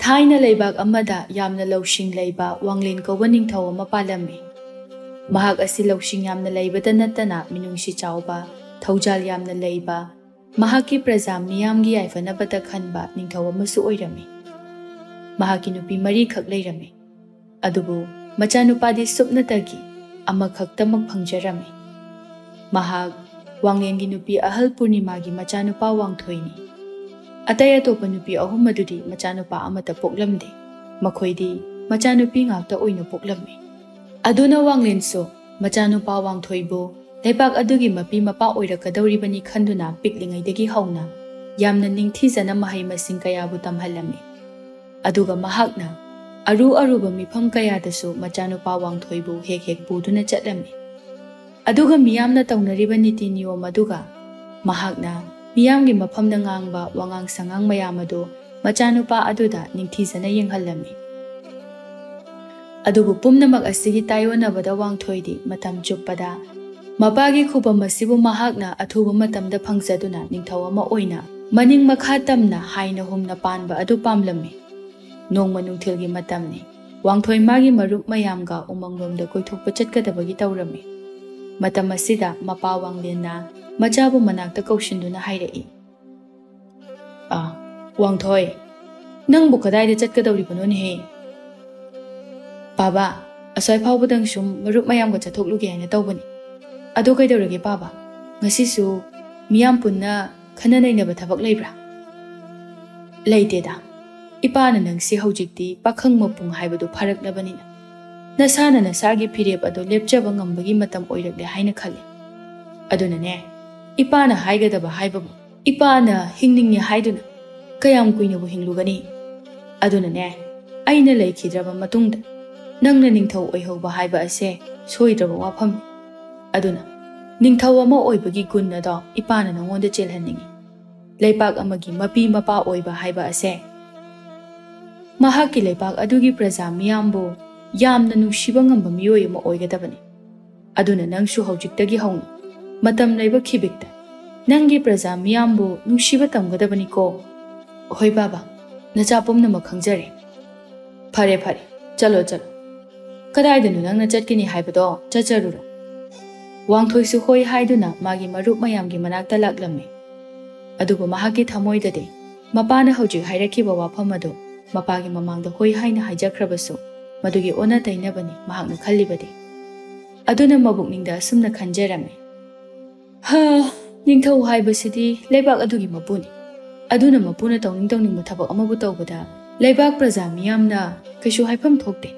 ꯊꯥꯏꯅ ꯂꯩꯕꯥꯛ ꯑꯃꯗ ꯌꯥꯝꯅ ꯂꯧꯁꯤꯡ ꯂꯩꯕ ꯋꯥꯡꯂꯦꯟ ꯀꯧꯕ ꯅꯤꯡꯊꯧ ꯑꯃ ꯄꯥꯜꯂꯝꯃꯤ꯫ ꯃꯍꯥꯛ ꯑꯁꯤ ꯂꯧꯁꯤꯡ ꯌꯥꯝꯅ ꯂꯩꯕꯇ ꯅꯠꯇꯅ ꯃꯤꯅꯨꯡꯁꯤ ꯆꯥꯎꯕ, ꯊꯧꯖꯥꯜ ꯌꯥꯝꯅ ꯂꯩꯕ, ꯃꯍꯥꯛꯀꯤ ꯄ꯭ꯔꯖꯥ ꯃꯤꯌꯥꯝꯒꯤ ꯌꯥꯏꯐꯅꯕꯇ ꯈꯟꯕ ꯅꯤꯡꯊꯧ ꯑꯃꯁꯨ ꯑꯣꯏꯔꯝꯃꯤ꯫ ꯃꯍꯥꯛꯀꯤ ꯅꯨꯄꯤ 4 ꯈꯛ ꯂꯩꯔꯝꯃꯤ꯫ ꯑꯗꯨꯕꯨ ꯃꯆꯥꯅꯨꯄꯥꯗꯤ ꯁꯨꯞꯅꯇꯒꯤ ꯑꯃꯈꯛꯇꯃꯛ ꯐꯪꯖꯔꯝꯃꯤ꯫ ꯃꯍꯥꯛ ꯋꯥꯡꯂꯦꯟꯒꯤ ꯅꯨꯄꯤ ꯑꯍꯜ ꯄꯨꯔꯅꯤꯃꯥꯒꯤ ꯃꯆꯥꯅꯨꯄꯥ ꯋꯥꯡꯊꯣꯏꯅꯤ꯫ ꯑꯇꯩ ꯑꯇꯣꯞꯄ ꯅꯨꯄꯤ 3 ꯑꯗꯨꯗꯤ ꯃꯆꯥꯅꯨꯄꯥ ꯑꯃꯠꯇ ꯄꯣꯛꯂꯝꯗꯦ꯫ ꯃꯈꯣꯏꯗꯤ ꯃꯆꯥꯅꯨꯄꯤ ꯉꯥꯛꯇ ꯑꯣꯏꯅ ꯄꯣꯛꯂꯝꯃꯤ꯫ ꯑꯗꯨꯅ ꯋꯥꯡꯂꯦꯟꯁꯨ ꯃꯆꯥꯅꯨꯄꯥ ꯋꯥꯡꯊꯣꯏꯕꯨ ꯂꯩꯕꯥꯛ ꯑꯗꯨꯒꯤ ꯃꯄꯤ ꯃꯄꯥ ꯑꯣꯏꯔꯛꯀꯗꯧꯔꯤꯕꯅꯤ ꯈꯟꯗꯨꯅ ꯄꯤꯛꯂꯤꯉꯩꯗꯒꯤ ꯍꯧꯅ ꯌꯥꯝꯅ ꯅꯤꯡꯊꯤꯖꯅ ꯃꯍꯩ ꯃꯁꯤꯡ ꯀꯌꯥꯕꯨ ꯇꯝꯍꯜꯂꯝꯃꯤ꯫ ꯑꯗꯨꯒ ꯃꯍꯥꯛꯅ ꯑꯔꯨ ꯑꯔꯨꯕ ꯃꯤꯐꯝ ꯀꯌꯥꯗꯁꯨ ꯃꯆꯥꯅꯨꯄꯥ ꯋꯥꯡꯊꯣꯏꯕꯨ ꯍꯦꯛ ꯍꯦꯛ ꯄꯨꯗꯨꯅ ꯆꯠꯂꯝꯃꯤ꯫ ꯑꯗꯨꯒ ꯃꯤꯌꯥꯝꯅ ꯇꯧꯅꯔꯤꯕ ꯅꯤꯇꯤ ꯅꯤꯌꯣꯝ ꯑꯗꯨꯒ ꯃꯍꯥꯛꯅ ꯃꯤꯌꯥꯝꯒꯤ ꯃꯐꯝꯗ ꯉꯥꯡꯕ ꯋꯥꯉꯥꯡ ꯁꯉꯥꯡ ꯃꯌꯥꯝ ꯑꯗꯨ ꯃꯆꯥꯅꯨꯄꯥ ꯑꯗꯨꯗ ꯅꯤꯡꯊꯤꯖꯅ ꯌꯦꯡꯍꯜꯂꯝꯃꯤ꯫ ꯑꯗꯨꯕꯨ ꯄꯨꯝꯅꯃꯛ ꯑꯁꯤꯒꯤ ꯇꯥꯏꯑꯣꯟꯅꯕꯗ ꯋꯥꯡꯊꯣꯏꯗꯤ ꯃꯇꯝ ꯆꯨꯞꯄꯗ ꯃꯄꯥꯒꯤ ꯈꯨꯕꯝ ꯑꯁꯤꯕꯨ ꯃꯍꯥꯛꯅ ꯑꯊꯨꯕ ꯃꯇꯝꯗ ꯐꯪꯖꯗꯨꯅ ꯅꯤꯡꯊꯧ ꯑꯃ ꯑꯣꯏꯅ ꯃꯅꯤꯡ ꯃꯈꯥ ꯇꯝꯅ ꯍꯥꯏꯅ ꯍꯨꯝꯅ ꯄꯥꯟꯕ ꯑꯗꯨ ꯄꯥꯝꯂꯝꯃꯤ꯫ ꯅꯣꯡꯃ ꯅꯨꯡꯊꯤꯜꯒꯤ ꯃꯇꯝꯅꯤ꯫ ꯋꯥꯡꯊꯣꯏ ꯃꯥꯒꯤ ꯃꯔꯨꯞ ꯃꯌꯥꯝꯒ ꯎꯃꯪꯂꯣꯝꯗ ꯀꯣꯏꯊꯣꯛꯄ ꯆꯠꯀꯗꯕꯒꯤ ꯇꯧꯔꯝꯃꯤ꯫ ꯃꯇꯝ ꯑꯁꯤꯗ ꯃꯄꯥ ꯋꯥꯡꯂꯦꯟꯅ ꯃꯆꯥꯕꯨ ꯃꯅꯥꯛꯇ ꯀꯧꯁꯤꯟꯗꯨꯅ ꯍꯥꯏꯔꯛꯏ, "ꯋꯥꯡꯊꯣꯏ, ꯅꯪꯕꯨ ꯀꯗꯥꯏꯗ ꯆꯠꯀꯗꯧꯔꯤꯕꯅꯣꯅꯦꯍꯦ?" "ꯄꯥꯕꯥ, ꯑꯁ꯭ꯋꯥꯏ ꯐꯥꯎꯕꯗꯪ ꯁꯨꯝ ꯃꯔꯨꯞ ꯃꯌꯥꯝꯒ ꯆꯠꯊꯣꯛꯂꯨꯒꯦ ꯍꯥꯏꯅ ꯇꯧꯕꯅꯤ." "ꯑꯗꯣ ꯀꯩꯗꯧꯔꯒꯦ ꯄꯥꯕꯥ? ꯉꯁꯤꯁꯨ ꯃꯤꯌꯥꯝ ꯄꯨꯟꯅ ꯈꯟꯅ ꯅꯩꯅꯕ ꯊꯕꯛ ꯂꯩꯕ꯭ꯔꯥ?" "ꯂꯩꯇꯦꯗ꯫ ꯏꯄꯥꯅ ꯅꯪꯁꯤ ꯍꯧꯖꯤꯛꯇꯤ ꯄꯥꯈꯪ ꯃꯄꯨꯡ ꯍꯥꯏꯕꯗꯨ ꯐꯥꯔꯛꯂꯕꯅꯤꯅ ꯅꯁꯥꯅ ꯅꯁꯥꯒꯤ ꯐꯤꯔꯦꯞ ꯑꯗꯨ ꯂꯦꯞꯆꯕ ꯉꯝꯕꯒꯤ ꯃꯇꯝ ꯑꯣꯏꯔꯛꯂꯦ ꯍꯥꯏꯅ ꯈꯜꯂꯤ꯫ ꯑꯗꯨꯅꯅꯦ, ꯏꯄꯥꯅ ꯍꯥꯏꯒꯗꯕ ꯍꯥꯏꯕꯕꯨ ꯏꯄꯥꯅ ꯍꯤꯡꯅꯤꯡꯉꯦ ꯍꯥꯏꯗꯨꯅ ꯀꯌꯥꯝ ꯀꯨꯏꯅꯕꯨ ꯍꯤꯡꯂꯨꯒꯅꯤ? ꯑꯗꯨꯅꯅꯦ, ꯑꯩꯅ ꯂꯩꯈꯤꯗ꯭ꯔꯕ ꯃꯇꯨꯡꯗ ꯅꯪꯅ ꯅꯤꯡꯊꯧ ꯑꯣꯏꯍꯧꯕ ꯍꯥꯏꯕ ꯑꯁꯦ ꯁꯣꯏꯗ꯭ꯔꯕ ꯋꯥꯐꯝꯅꯤ꯫ ꯑꯗꯨꯅ ꯅꯤꯡꯊꯧ ꯑꯃ ꯑꯣꯏꯕꯒꯤ ꯒꯨꯟ ꯑꯗꯣ ꯏꯄꯥꯅ ꯅꯉꯣꯟꯗ ꯆꯦꯜꯍꯟꯅꯤꯡꯉꯤ꯫ ꯂꯩꯕꯥꯛ ꯑꯃꯒꯤ ꯃꯄꯤ ꯃꯄꯥ ꯑꯣꯏꯕ ꯍꯥꯏꯕ ꯑꯁꯦ ꯃꯍꯥꯛꯀꯤ ꯂꯩꯕꯥꯛ ꯑꯗꯨꯒꯤ ꯄ꯭ꯔꯖꯥ ꯃꯤꯌꯥꯝꯕꯨ ꯌꯥꯝꯅ ꯅꯨꯡꯁꯤꯕ ꯉꯝꯕ ꯃꯤꯑꯣꯏ ꯑꯃ ꯑꯣꯏꯒꯗꯕꯅꯤ꯫ ꯑꯗꯨꯅ ꯅꯪꯁꯨ ꯍꯧꯖꯤꯛꯇꯒꯤ ꯍꯧꯅ ꯃꯇꯝ ꯂꯩꯕ ꯈꯤꯕꯤꯛꯇ ꯅꯪꯒꯤ ꯄ꯭ꯔꯖꯥ ꯃꯤꯌꯥꯝꯕꯨ ꯅꯨꯡꯁꯤꯕ ꯇꯝꯒꯗꯕꯅꯤꯀꯣ." "ꯍꯣꯏ ꯕꯥꯕꯥ, ꯅꯆꯥ ꯄꯨꯝꯅꯃꯛ ꯈꯪꯖꯔꯦ." "ꯐꯔꯦ ꯐꯔꯦ, ꯆꯠꯂꯣ ꯆꯠꯂꯣ꯫ ꯀꯗꯥꯏꯗꯅꯣ ꯅꯪꯅ ꯆꯠꯀꯅꯤ ꯍꯥꯏꯕꯗꯣ ꯆꯠꯆꯔꯨꯔꯣ." ꯋꯥꯡꯊꯣꯏꯁꯨ ꯍꯣꯏ ꯍꯥꯏꯗꯨꯅ ꯃꯥꯒꯤ ꯃꯔꯨꯞ ꯃꯌꯥꯝꯒꯤ ꯃꯅꯥꯛꯇ ꯂꯥꯛꯂꯝꯃꯤ꯫ ꯑꯗꯨꯕꯨ ꯃꯍꯥꯛꯀꯤ ꯊꯃꯣꯏꯗꯗꯤ ꯃꯄꯥꯅ ꯍꯧꯖꯤꯛ ꯍꯥꯏꯔꯛꯈꯤꯕ ꯋꯥꯐꯝ ꯑꯗꯨ ꯃꯄꯥꯒꯤ ꯃꯃꯥꯡꯗ ꯍꯣꯏ ꯍꯥꯏꯅ ꯍꯥꯏꯖꯈ꯭ꯔꯕꯁꯨ ꯃꯗꯨꯒꯤ ꯑꯣꯟꯅ ꯇꯩꯅꯕꯅꯤ ꯃꯍꯥꯛꯅ ꯈꯜꯂꯤꯕꯗꯤ꯫ ꯑꯗꯨꯅ ꯃꯕꯨꯛꯅꯤꯡꯗ ꯑꯁꯨꯝꯅ ꯈꯟꯖꯔꯝꯃꯤ, "ꯅꯤꯡꯊꯧ ꯍꯥꯏꯕꯁꯤꯗꯤ ꯂꯩꯕꯥꯛ ꯑꯗꯨꯒꯤ ꯃꯄꯨꯅꯤ꯫ ꯑꯗꯨꯅ ꯃꯄꯨꯅ ꯇꯧꯅꯤꯡ ꯇꯧꯅꯤꯡꯕ ꯊꯕꯛ ꯑꯃꯕꯨ ꯇꯧꯕꯗ ꯂꯩꯕꯥꯛ ꯄ꯭ꯔꯖꯥ ꯃꯤꯌꯥꯝꯅ ꯀꯩꯁꯨ ꯍꯥꯏꯐꯝ ꯊꯣꯛꯇꯦ꯫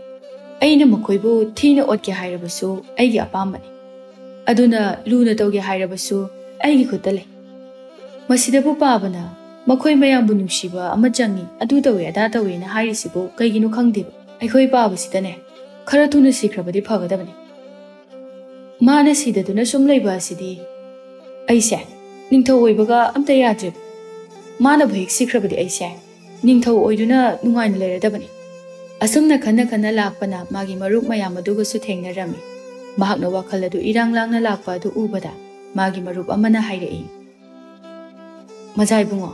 ꯑꯩꯅ ꯃꯈꯣꯏꯕꯨ ꯊꯤꯅ ꯑꯣꯠꯀꯦ ꯍꯥꯏꯔꯕꯁꯨ ꯑꯩꯒꯤ ꯑꯄꯥꯝꯕꯅꯤ꯫ ꯑꯗꯨꯅ ꯂꯨꯅ ꯇꯧꯒꯦ ꯍꯥꯏꯔꯕꯁꯨ ꯑꯩꯒꯤ ꯈꯨꯠꯇ ꯂꯩ꯫ ꯃꯁꯤꯗꯕꯨ ꯄꯥꯕꯅ ꯃꯈꯣꯏ ꯃꯌꯥꯝꯕꯨ ꯅꯨꯡꯁꯤꯕ ꯑꯃ ꯆꯪꯏ, ꯑꯗꯨ ꯇꯧꯏ ꯑꯗꯥ ꯇꯧꯏꯅ ꯍꯥꯏꯔꯤꯁꯤꯕꯨ ꯀꯩꯒꯤꯅꯣ ꯈꯪꯗꯦꯕ꯫ ꯑꯩꯈꯣꯏ ꯄꯥꯕꯁꯤꯗꯅꯦ ꯈꯔ ꯊꯨꯅ ꯁꯤꯈ꯭ꯔꯕꯗꯤ ꯐꯒꯗꯕꯅꯤ꯫ ꯃꯥꯅ ꯁꯤꯗꯗꯨꯅ ꯁꯨꯝ ꯂꯩꯕ ꯑꯁꯤꯗꯤ ꯑꯩꯁꯦ ꯅꯤꯡꯊꯧ ꯑꯣꯏꯕꯒ ꯑꯝꯇ ꯌꯥꯗ꯭ꯔꯦꯕ꯫ ꯃꯥꯅꯕꯨ ꯍꯦꯛ ꯁꯤꯈ꯭ꯔꯕꯗꯤ ꯑꯩꯁꯦ ꯅꯤꯡꯊꯧ ꯑꯣꯏꯗꯨꯅ ꯅꯨꯡꯉꯥꯏꯅ ꯂꯩꯔꯗꯕꯅꯤ." ꯑꯁꯨꯝꯅ ꯈꯟꯅ ꯈꯟꯅ ꯂꯥꯛꯄꯅ ꯃꯥꯒꯤ ꯃꯔꯨꯞ ꯃꯌꯥꯝ ꯑꯗꯨꯒꯁꯨ ꯊꯦꯡꯅꯔꯝꯃꯤ꯫ ꯃꯍꯥꯛꯅ ꯋꯥꯈꯜ ꯑꯗꯨ ꯏꯔꯥꯡ ꯂꯥꯡꯅ ꯂꯥꯛꯄ ꯑꯗꯨ ꯎꯕꯗ ꯃꯥꯒꯤ ꯃꯔꯨꯞ ꯑꯃꯅ ꯍꯥꯏꯔꯛꯏ, "ꯃꯖꯥ ꯏꯕꯨꯡꯉꯣ,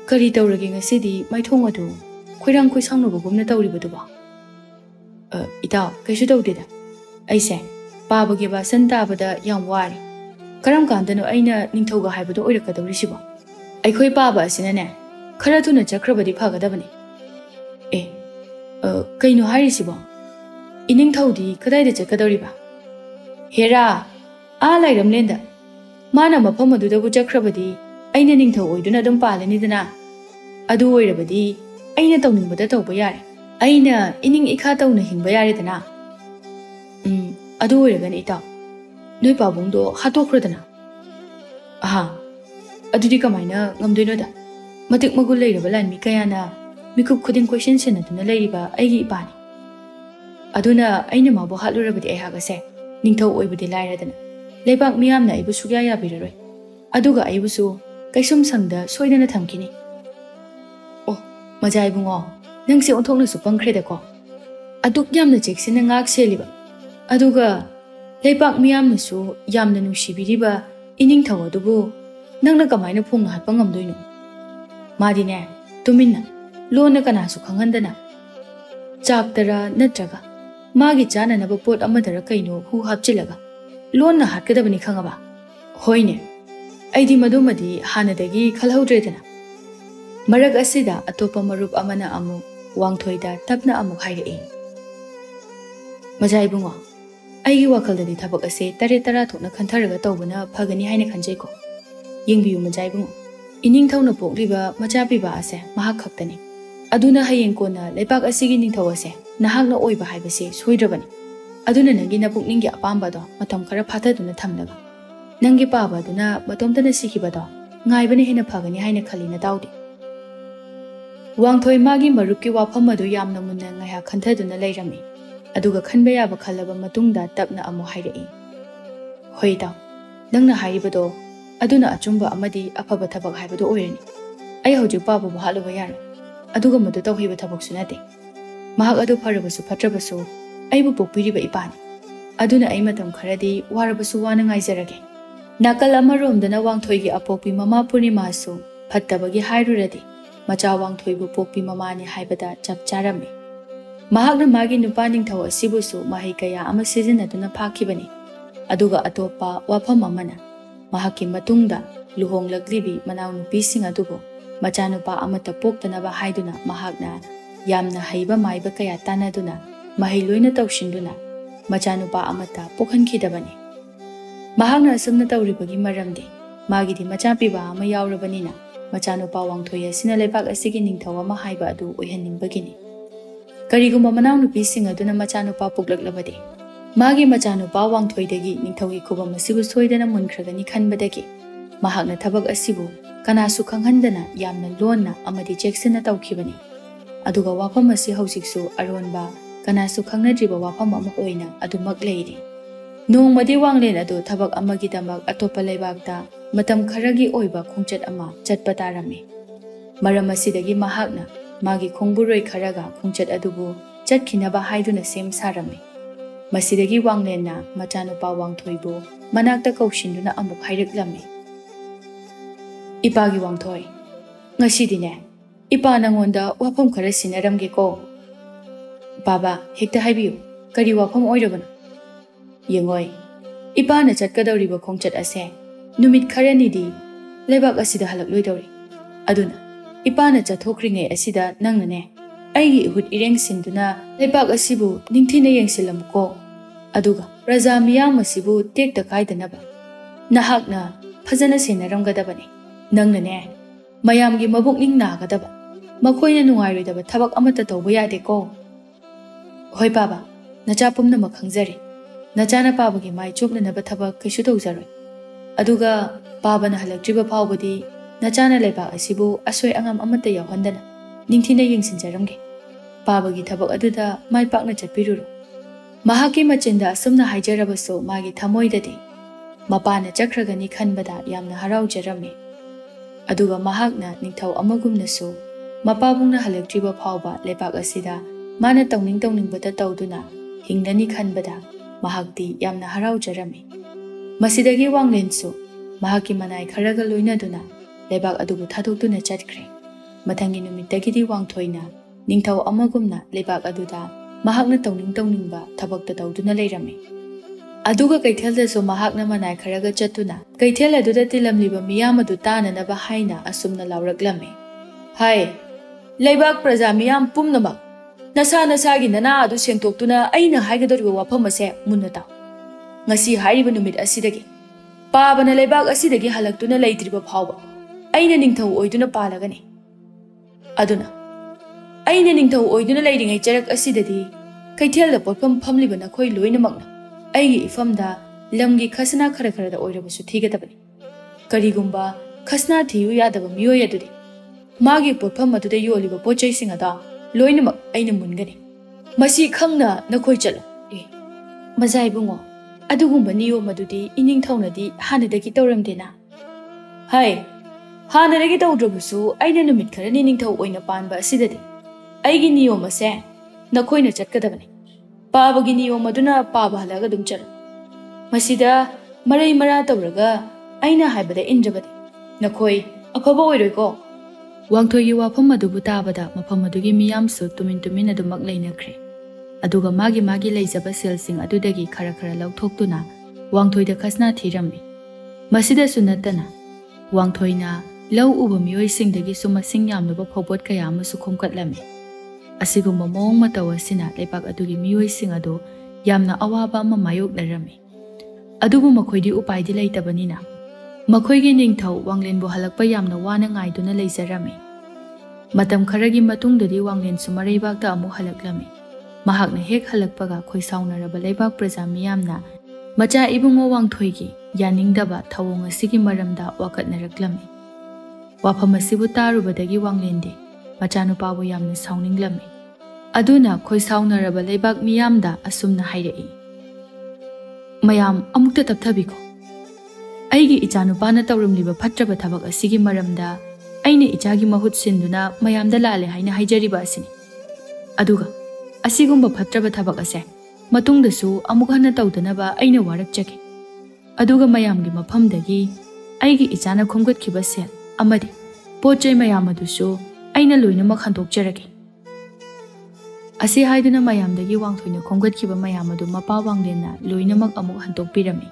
ꯀꯔꯤ ꯇꯧꯔꯒꯦ ꯉꯁꯤꯗꯤ ꯃꯥꯏꯊꯣꯡ ꯑꯗꯨ ꯈꯣꯏꯔꯥꯡ ꯈꯣꯏꯁꯥꯎꯅꯕꯒꯨꯝꯅ ꯇꯧꯔꯤꯕꯗꯨꯕꯣ?" "ꯏꯇꯥꯎ, ꯀꯩꯁꯨ ꯇꯧꯗꯦꯗ. ꯑꯩꯁꯦ ꯄꯥꯕꯒꯤ ꯕꯥꯁꯟ ꯇꯥꯕꯗ ꯌꯥꯝ ꯋꯥꯔꯤ꯫ ꯀꯔꯝ ꯀꯥꯟꯗꯅꯣ ꯑꯩꯅ ꯅꯤꯡꯊꯧꯒ ꯍꯥꯏꯕꯗꯣ ꯑꯣꯏꯔꯛꯀꯗꯧꯔꯤꯁꯤꯕꯣ? ꯑꯩꯈꯣꯏ ꯄꯥꯕ ꯑꯁꯤꯅꯅꯦ ꯈꯔ ꯊꯨꯅ ꯆꯠꯈ꯭ꯔꯕꯗꯤ ꯐꯒꯗꯕꯅꯤ." "ꯀꯩꯅꯣ ꯍꯥꯏꯔꯤꯁꯤꯕꯣ? ꯏꯅꯤꯡꯊꯧꯗꯤ ꯀꯗꯥꯏꯗ ꯆꯠꯀꯗꯧꯔꯤꯕ?" "ꯍꯦꯔꯥ, ꯂꯥꯏꯔꯝꯂꯦꯟꯗ꯫ ꯃꯥꯅ ꯃꯐꯝ ꯑꯗꯨꯗꯕꯨ ꯆꯠꯈ꯭ꯔꯕꯗꯤ ꯑꯩꯅ ꯅꯤꯡꯊꯧ ꯑꯣꯏꯗꯨꯅ ꯑꯗꯨꯝ ꯄꯥꯜꯂꯅꯤꯗꯅ꯫ ꯑꯗꯨ ꯑꯣꯏꯔꯕꯗꯤ ꯑꯩꯅ ꯇꯧꯅꯤꯡꯕꯗ ꯇꯧꯕ ꯌꯥꯔꯦ꯫ ꯑꯩꯅ ꯏꯅꯤꯡ ꯏꯈꯥ ꯇꯧꯅ ꯍꯤꯡꯕ ꯌꯥꯔꯦꯗꯅ." "ꯑꯗꯨ ꯑꯣꯏꯔꯒꯅꯤ ꯏꯇꯥꯎ, ꯅꯣꯏ ꯄꯥꯕꯨꯡꯗꯣ ꯍꯥꯠꯇꯣꯛꯈ꯭ꯔꯣꯗꯅ." "ꯑꯗꯨꯗꯤ ꯀꯃꯥꯏꯅ ꯉꯝꯗꯣꯏꯅꯣꯗ? ꯃꯇꯤꯛ ꯃꯒꯨꯟ ꯂꯩꯔꯕ ꯂꯥꯟꯃꯤ ꯀꯌꯥꯅ ꯃꯤꯀꯨꯞ ꯈꯨꯗꯤꯡ ꯀꯣꯏꯁꯦꯟ ꯁꯦꯟꯅꯗꯨꯅ ꯂꯩꯔꯤꯕ ꯑꯩꯒꯤ ꯏꯄꯥꯅꯤ꯫ ꯑꯗꯨꯅ ꯑꯩꯅ ꯃꯥꯕꯨ ꯍꯥꯠꯂꯨꯔꯕꯗꯤ ꯑꯩꯍꯥꯛ ꯑꯁꯦ ꯅꯤꯡꯊꯧ ꯑꯣꯏꯕꯗꯤ ꯂꯥꯏꯔꯗꯅ ꯂꯩꯕꯥꯛ ꯃꯤꯌꯥꯝꯅ ꯑꯩꯕꯨ ꯁꯨꯛꯌꯥ ꯌꯥꯕꯤꯔꯔꯣꯏ꯫ ꯑꯗꯨꯒ ꯑꯩꯕꯨꯁꯨ ꯀꯩꯁꯨꯝ ꯁꯪꯗ ꯁꯣꯏꯗꯅ ꯊꯝꯈꯤꯅꯤ." "ꯃꯖꯥ ꯏꯕꯨꯡꯉꯣ, ꯅꯪꯁꯦ ꯑꯣꯟꯊꯣꯛꯅꯁꯨ ꯄꯪꯈ꯭ꯔꯦꯗꯀꯣ꯫ ꯑꯗꯨꯛ ꯌꯥꯝꯅ ꯆꯦꯛꯁꯤꯟꯅ ꯉꯥꯛ ꯁꯦꯜꯂꯤꯕ, ꯑꯗꯨꯒ ꯂꯩꯕꯥꯛ ꯃꯤꯌꯥꯝꯅꯁꯨ ꯌꯥꯝꯅ ꯅꯨꯡꯁꯤꯕꯤꯔꯤꯕ ꯏꯅꯤꯡꯊꯧ ꯑꯗꯨꯕꯨ ꯅꯪꯅ ꯀꯃꯥꯏꯅ ꯐꯣꯡꯅ ꯍꯥꯠꯄ ꯉꯝꯗꯣꯏꯅꯣ? ꯃꯥꯗꯤꯅꯦ ꯇꯨꯃꯤꯟꯅ लोन कनासु खंगंदना चाकतरा नत्रगा मागी चाननब पोट अमदरा कइनो हु हापचिलगा लोन हाटकदबनी खंगबा होइने अइदी मदुमदी हानदगी खलहौद्रेदना मरग असिदा अतोपा मरुप अमना अमु वांगथोइदा तपना अमु हाइरई मजाइबुंगो अइगी वाखलददी थबक असे तरे तरा थोकना खंथरगा तौबना फगनी हाइने खंजैको येंबियु मजाइबुंगो इनिंग थौना पोक्लिबा मचा पिबा असे महाक खक्तनी अदुना हयेंग कोना लेपाक असिगी निंथौ असे नहाकना ओइबा हाइबसे सोइद्रबनी अदुना नंगी नपुकनिंगी अपाम्बादो मतम खरा फाथदुना थमलगा नंगी पाबादुना मतोमतना सिखिबदो ngaibane hena phagani haina khalina daudi wangthoi magi marupki wafam adu yamna munna ngaya khanthaduna leirami aduga khanba yaba khalaba matungda tapna amu hairei hoida nangna haibado aduna achumba amadi afaba thabak haibado oirani ai hoju pabu haluba yar aduga madu tawhiba thabak sunate mahak adu pharabasu phatrabasu aibu pokpiriba ipani aduna ai matam kharadi warabasu wana ngaijarage nakal amaromdana wangthoigi apokpi mama purnima su phattabagi hairuradi macha wangthoibu pokpi mama ni haibada chap charami mahakna magi nupa ningthau asibu su mahai kaya ama sizinaduna phakibani aduga atopa wafam amana mahaki matungda luhonglaklibi manaw nupi sing adugo macha nupa amata poktanaba haiduna mahakna yamna haiba maiba kaya tanaduna mahai loina tawshinduna macha nupa amata pokhankhidabani mahakna asumna tawribagi maramdi magidi macha piba ama yaurabanina macha nupa wangthoi asina lebak asigi ningthau ama haiba adu oihanningbagini karigumba manaw nupi sing aduna macha nupa poklaklabadi magi macha nupa wangthoidagi ningthaugi khubam asibu soidana munkragani khanbadagi mahakna thabak asibu kanasu khanghandana yamna lonna amadi checksina tawkhibani aduga wafam asi hausiksu aronba kanasu khangnadriba wafam ama oina adumak leiri nongmadi wanglen adu thabak amagi damak atopa leibakta matam kharagi oiba khongchat ama chatpa tarami maram asidagi mahakna magi khongburoi kharaga khongchat adubu chatkhinaba haiduna sem sarami masidagi wanglenna macha nupa wangthoibu manakta kaushinduna amuk haireklami ipagi wangthoi ngasidine ipa nangonda wafam khara sinaramge ko baba hekta haibiu kari wafam oirabana yengoi ipa na chatkadawriba khongchat ase numit kharanidi lebak asida halakloidawri aduna ipa na chathokringe asida nangnane aigi hut ireng sinduna lebak asibu ningthina yengsilamko aduga raja miyam asibu tekta kaidanaba nahakna phajana senaramgadabani nangnane mayamgi mabukning nagadaba makoina nungairoidaba thabak amata tawba yade ko hoi baba nacha pumna makhangzari nachana pabagi mai chopna naba thabak kaisu tawjaroi aduga pabana halaktriba phawbadi nachana lebak asibu asoi angam amata yawhandana ningthina yengsinjaramge pabagi thabak aduda mai pakna chatpiruru mahaki machinda asumna haijarabaso magi thamoidadi mapana chakragani khanbada yamna haraujarami aduga mahakna ningthau amagumnasu mapabungna halaktriba phawba lebak asida mana tawningbata tawduna hingdani khanbada mahakti yamna haraujarami masidagi wanglensu mahaki manai kharaga loinaduna lebak adubu thadokduna chatkre mathangi numitagidi wangthoina ningthau amagumna lebak aduda mahakna tawningba thabakta tawduna leirami aduga kaithelda so mahakna manai kharaga chatuna kaithel aduda tilamliba miyam adu tananaba haina asumna lawraklami hai lebak praja miyam pumnama nasa nasagi nana adu sengtoktuna aina haigadoriba wafam ase munnata ngasi hairiba numit asidagi pabana lebak asidagi halaktuna leitriba phawba aina ningthau oiduna palagani aduna aina ningthau oiduna leiringai charak asidadi kaithelda potpam phamliba nakhoi loinamakna aigi ifamda lamgi khasna khara da oirabasu thigadabani karigumba khasna thiyu yadaba miyoy adudi magi potpam aduda yoliba pochai singada loinamak aina mungani masi khangna nakhoi chalo mazai bungo adugumba niyo madudi ining thaunadi hanadagi tawramdena hai hanadagi tawdrabusu aina numit khara ni ningthau oina panba asidadi aigi niyo mase nakhoina chatkadabani pabagi niyo maduna paba halaga dum chalo masida marai mara tawraga aina haibada injabadi nakhoi afaba oiroi ko ꯋꯥꯡꯊꯣꯏꯒꯤ ꯋꯥꯐꯝ ꯑꯗꯨꯕꯨ ꯇꯥꯕꯗ ꯃꯐꯝ ꯑꯗꯨꯒꯤ ꯃꯤꯌꯥꯝꯁꯨ ꯇꯨꯃꯤꯟ ꯇꯨꯃꯤꯟ ꯑꯗꯨꯃꯛ ꯂꯩꯅꯈ꯭ꯔꯦ꯫ ꯑꯗꯨꯒ ꯃꯥꯒꯤ ꯂꯩꯖꯕ ꯁꯦꯜꯁꯤꯡ ꯑꯗꯨꯗꯒꯤ ꯈꯔ ꯂꯧꯊꯣꯛꯇꯨꯅ ꯋꯥꯡꯊꯣꯏꯗ ꯈꯁꯅꯥ ꯊꯤꯔꯝꯃꯤ꯫ ꯃꯁꯤꯗꯁꯨ ꯅꯠꯇꯅ ꯋꯥꯡꯊꯣꯏꯅ ꯂꯧ ꯎꯕ ꯃꯤꯑꯣꯏꯁꯤꯡꯗꯒꯤꯁꯨ ꯃꯁꯤꯡ ꯌꯥꯝꯂꯕ ꯐꯧꯕꯣꯠ ꯀꯌꯥ ꯑꯃꯁꯨ ꯈꯣꯝꯀꯠꯂꯝꯃꯤ꯫ ꯑꯁꯤꯒꯨꯝꯕ ꯃꯑꯣꯡ ꯃꯇꯧ ꯑꯁꯤꯅ ꯂꯩꯕꯥꯛ ꯑꯗꯨꯒꯤ ꯃꯤꯑꯣꯏꯁꯤꯡ ꯑꯗꯨ ꯌꯥꯝꯅ ꯑꯋꯥꯕ ꯑꯃ ꯃꯥꯌꯣꯛꯅꯔꯝꯃꯤ꯫ ꯑꯗꯨꯕꯨ ꯃꯈꯣꯏꯗꯤ ꯎꯄꯥꯏꯗꯤ ꯂꯩꯇꯕꯅꯤꯅ ꯃꯈꯣꯏꯒꯤ ꯅꯤꯡꯊꯧ ꯋꯥꯡꯂꯦꯟꯕꯨ ꯍꯜꯂꯛꯄ ꯌꯥꯝꯅ ꯋꯥꯅ ꯉꯥꯏꯗꯨꯅ ꯂꯩꯖꯔꯝꯃꯤ꯫ ꯃꯇꯝ ꯈꯔꯒꯤ ꯃꯇꯨꯡꯗꯗꯤ ꯋꯥꯡꯂꯦꯟꯁꯨ ꯃꯔꯩꯕꯥꯛꯇ ꯑꯃꯨꯛ ꯍꯜꯂꯛꯂꯝꯃꯤ꯫ ꯃꯍꯥꯛꯅ ꯍꯦꯛ ꯍꯜꯂꯛꯄꯒ ꯈꯣꯏꯁꯥꯎꯅꯔꯕ ꯂꯩꯕꯥꯛ ꯄ꯭ꯔꯖꯥ ꯃꯤꯌꯥꯝꯅ ꯃꯆꯥ ꯏꯕꯨꯡꯉꯣ ꯋꯥꯡꯊꯣꯏꯒꯤ ꯌꯥꯅꯤꯡꯗꯕ ꯊꯧꯑꯣꯡ ꯑꯁꯤꯒꯤ ꯃꯔꯝꯗ ꯋꯥꯀꯠꯅꯔꯛꯂꯝꯃꯤ꯫ ꯋꯥꯐꯝ ꯑꯁꯤꯕꯨ ꯇꯥꯔꯨꯕꯗꯒꯤ ꯋꯥꯡꯂꯦꯟꯗꯤ ꯃꯆꯥꯅꯨꯄꯥꯕꯨ ꯌꯥꯝꯅ ꯁꯥꯎꯅꯤꯡꯂꯝꯃꯤ꯫ ꯑꯗꯨꯅ ꯈꯣꯏꯁꯥꯎꯅꯔꯕ ꯂꯩꯕꯥꯛ ꯃꯤꯌꯥꯝꯗ ꯑꯁꯨꯝꯅ ꯍꯥꯏꯔꯛꯏ, "ꯃꯌꯥꯝ ꯑꯃꯨꯛꯇ ꯇꯞꯊꯕꯤꯈꯣ꯫ ꯑꯩꯒꯤ ꯏꯆꯥꯅꯨꯄꯥꯅ ꯇꯧꯔꯝꯂꯤꯕ ꯐꯠꯇ꯭ꯔꯕ ꯊꯕꯛ ꯑꯁꯤꯒꯤ ꯃꯔꯝꯗ ꯑꯩꯅ ꯏꯆꯥꯒꯤ ꯃꯍꯨꯠ ꯁꯤꯟꯗꯨꯅ ꯃꯌꯥꯝꯗ ꯂꯥꯜꯂꯦ ꯍꯥꯏꯅ ꯍꯥꯏꯖꯔꯤꯕ ꯑꯁꯤꯅꯤ꯫ ꯑꯗꯨꯒ ꯑꯁꯤꯒꯨꯝꯕ ꯐꯠꯇ꯭ꯔꯕ ꯊꯕꯛ ꯑꯁꯦ ꯃꯇꯨꯡꯗꯁꯨ ꯑꯃꯨꯛ ꯍꯟꯅ ꯇꯧꯗꯅꯕ ꯑꯩꯅ ꯋꯥꯔꯛꯆꯒꯦ꯫ ꯑꯗꯨꯒ ꯃꯌꯥꯝꯒꯤ ꯃꯐꯝꯗꯒꯤ ꯑꯩꯒꯤ ꯏꯆꯥꯅ ꯈꯣꯝꯒꯠꯈꯤꯕ ꯁꯦꯜ ꯑꯃꯗꯤ ꯄꯣꯠ ꯆꯩ ꯃꯌꯥꯝ ꯑꯗꯨꯁꯨ ꯑꯩꯅ ꯂꯣꯏꯅꯃꯛ ꯍꯟꯗꯣꯛꯆꯔꯒꯦ"꯫ ꯑꯁꯤ ꯍꯥꯏꯗꯨꯅ ꯃꯌꯥꯝꯗꯒꯤ ꯋꯥꯡꯊꯣꯏꯅ ꯈꯣꯝꯒꯠꯈꯤꯕ ꯃꯌꯥꯝ ꯑꯗꯨ ꯃꯄꯥ ꯋꯥꯡꯂꯦꯟꯅ ꯂꯣꯏꯅꯃꯛ ꯑꯃꯨꯛ ꯍꯟꯗꯣꯛꯄꯤꯔꯝꯃꯤ꯫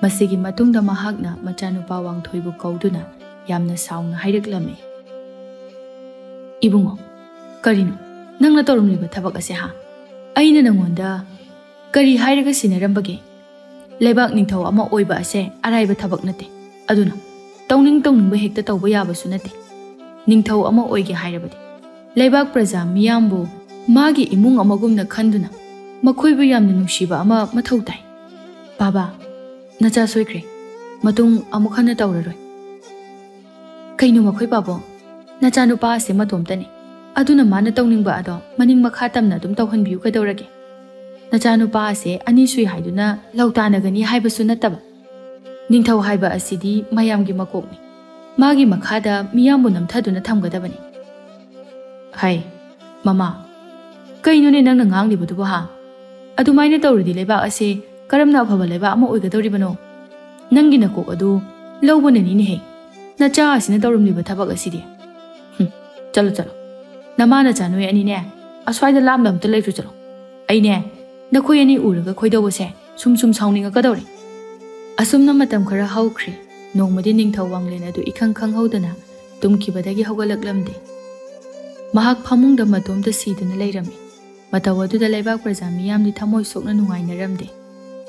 ꯃꯁꯤꯒꯤ ꯃꯇꯨꯡꯗ ꯃꯍꯥꯛꯅ ꯃꯆꯥꯅꯨꯄꯥ ꯋꯥꯡꯊꯣꯏꯕꯨ ꯀꯧꯗꯨꯅ ꯌꯥꯝꯅ ꯁꯥꯎꯅ ꯍꯥꯏꯔꯛꯂꯝꯃꯤ, "ꯏꯕꯨꯡꯉꯣ, ꯀꯔꯤꯅꯣ ꯅꯪꯅ ꯇꯧꯔꯝꯂꯤꯕ ꯊꯕꯛ ꯑꯁꯦ ꯍꯥ? ꯑꯩꯅ ꯅꯪꯉꯣꯟꯗ ꯀꯔꯤ ꯍꯥꯏꯔꯒ ꯁꯤꯟꯅꯔꯝꯕꯒꯦ? ꯂꯩꯕꯥꯛ ꯅꯤꯡꯊꯧ ꯑꯃ ꯑꯣꯏꯕ ꯑꯁꯦ ꯑꯔꯥꯏꯕ ꯊꯕꯛ ꯅꯠꯇꯦ꯫ ꯑꯗꯨꯅ ꯇꯧꯅꯤꯡꯕ ꯍꯦꯛꯇ ꯇꯧꯕ ꯌꯥꯕꯁꯨ ꯅꯠꯇꯦ꯫ ꯅꯤꯡꯊꯧ ꯑꯃ ꯑꯣꯏꯒꯦ ꯍꯥꯏꯔꯕꯗꯤ ꯂꯩꯕꯥꯛ प्रजा मियामबु मागी इमुंग अमगुमना खंदुना मखोइबु यामना नुंसिबा अमा मथौ ताइ। बाबा नचा सोइख्रे मतुंग अमुक हन्ना तौररोइ। कइनो मखोइ बाबो नचा नुपा असे मतोमतने अदुना माना तौनिंगबा अदो मनिंग मखा तमना दुम तौहनबियु कदौरगे। नचा नुपा असे अनि सुइ हाइदुना लौतानगनी हाइबसु नत्तबा। निंगथौ हाइबा असिदि मयामगी मकोकनि मागी मखादा मियामबु नमथादुना थमगदबनि। हाय मामा कइनोने नंगना nganglibदुबो हा अदुमाइना तौरदि लेबा असे करमना अफबा लेबा अमा ओइगदौरिबनो। नंगी नकोक अदु लौबननि हे नचा असिना तौरमलिबा थबक असिदि। चलो चलो नमा नचा नोइ अनिने अस्वाइदा लाम लमत लेख्रु चलो। अइने नखोइ अनि उरगा खोइदौबसे सुम सुम साउनिंगा कदौरे। असुमना मतम खरा हौख्रे। नोंमदि निंगथौ वांगलेन अदु इखंग खंगहौदना तुमखिबदगी हौगलकलमदे। महाक फमुंगदा मतोमदा सीदुना लैरमि। मतौ अदुदा लैबाक प्रजा मियामदि थमोइ सोकना नुंगाइनरमदे।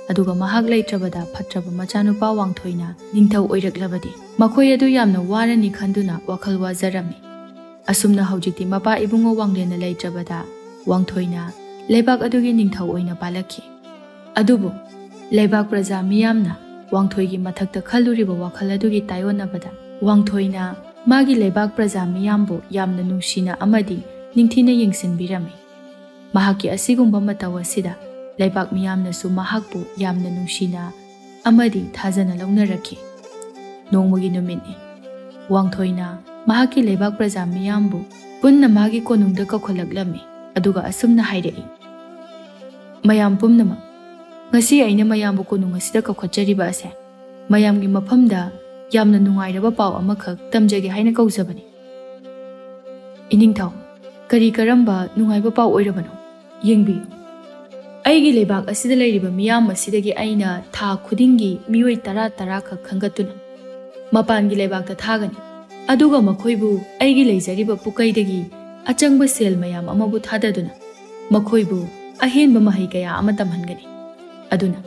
अदुगा महाक लैत्रबदा फत्रबा मचानुपा वांगथोइना निंगथौ ओइरक्लबदि मखोइ अदु यामना वारनि खंदुना वखल वाजरमि। असुमना हौजिकति मपा इबुंगो वांगलेना लैत्रबदा वांगथोइना लैबाक अदुगी निंगथौ ओइना पालखि। अदुबु लैबाक प्रजा मियामना वांगथोइगी मथक्ता खलुरिबा वखल अदुगी तायोनबदा वांगथोइना मागी लैबाक प्रजा मियामबु यामना नुंसिना अमदि निंगथिना येंसिनबिरमि। महाकी असिगुंबा मतौ असिदा लैबाक मियामनासु महाकबु यामना नुंसिना अमदि थाजना लौनरखि। नोंमगी नुमितनि वांगथोइना महाकी लैबाक प्रजा मियामबु पुन्ना मागी कोनुंगदा कौखलक्लमि। अदुगा असुमना हाइरई, मयाम पुमनमक ngasi aina mayambu konung asida kaukhachariba ase mayamgi mafamda yamna nungairaba paw amakhak tamjage haina kaujabani। इनिंगथौ करी करम्बा नुंगाइबा पाव ओइरबनो येंगबि। अइगी लेबाक असिदा लैरिबा मियाम असिदगी अइना था खुदिंगी मियोइ तरा तरा खक खंगतुना मपानगी लेबाकता थागनि। अदुगा मखोइबु अइगी लैजरिबा पुकैदगी अचंगबा सेल मयाम अमबु थाददुना मखोइबु अहेनबा महै कया अमा तमहनगनि। अदुना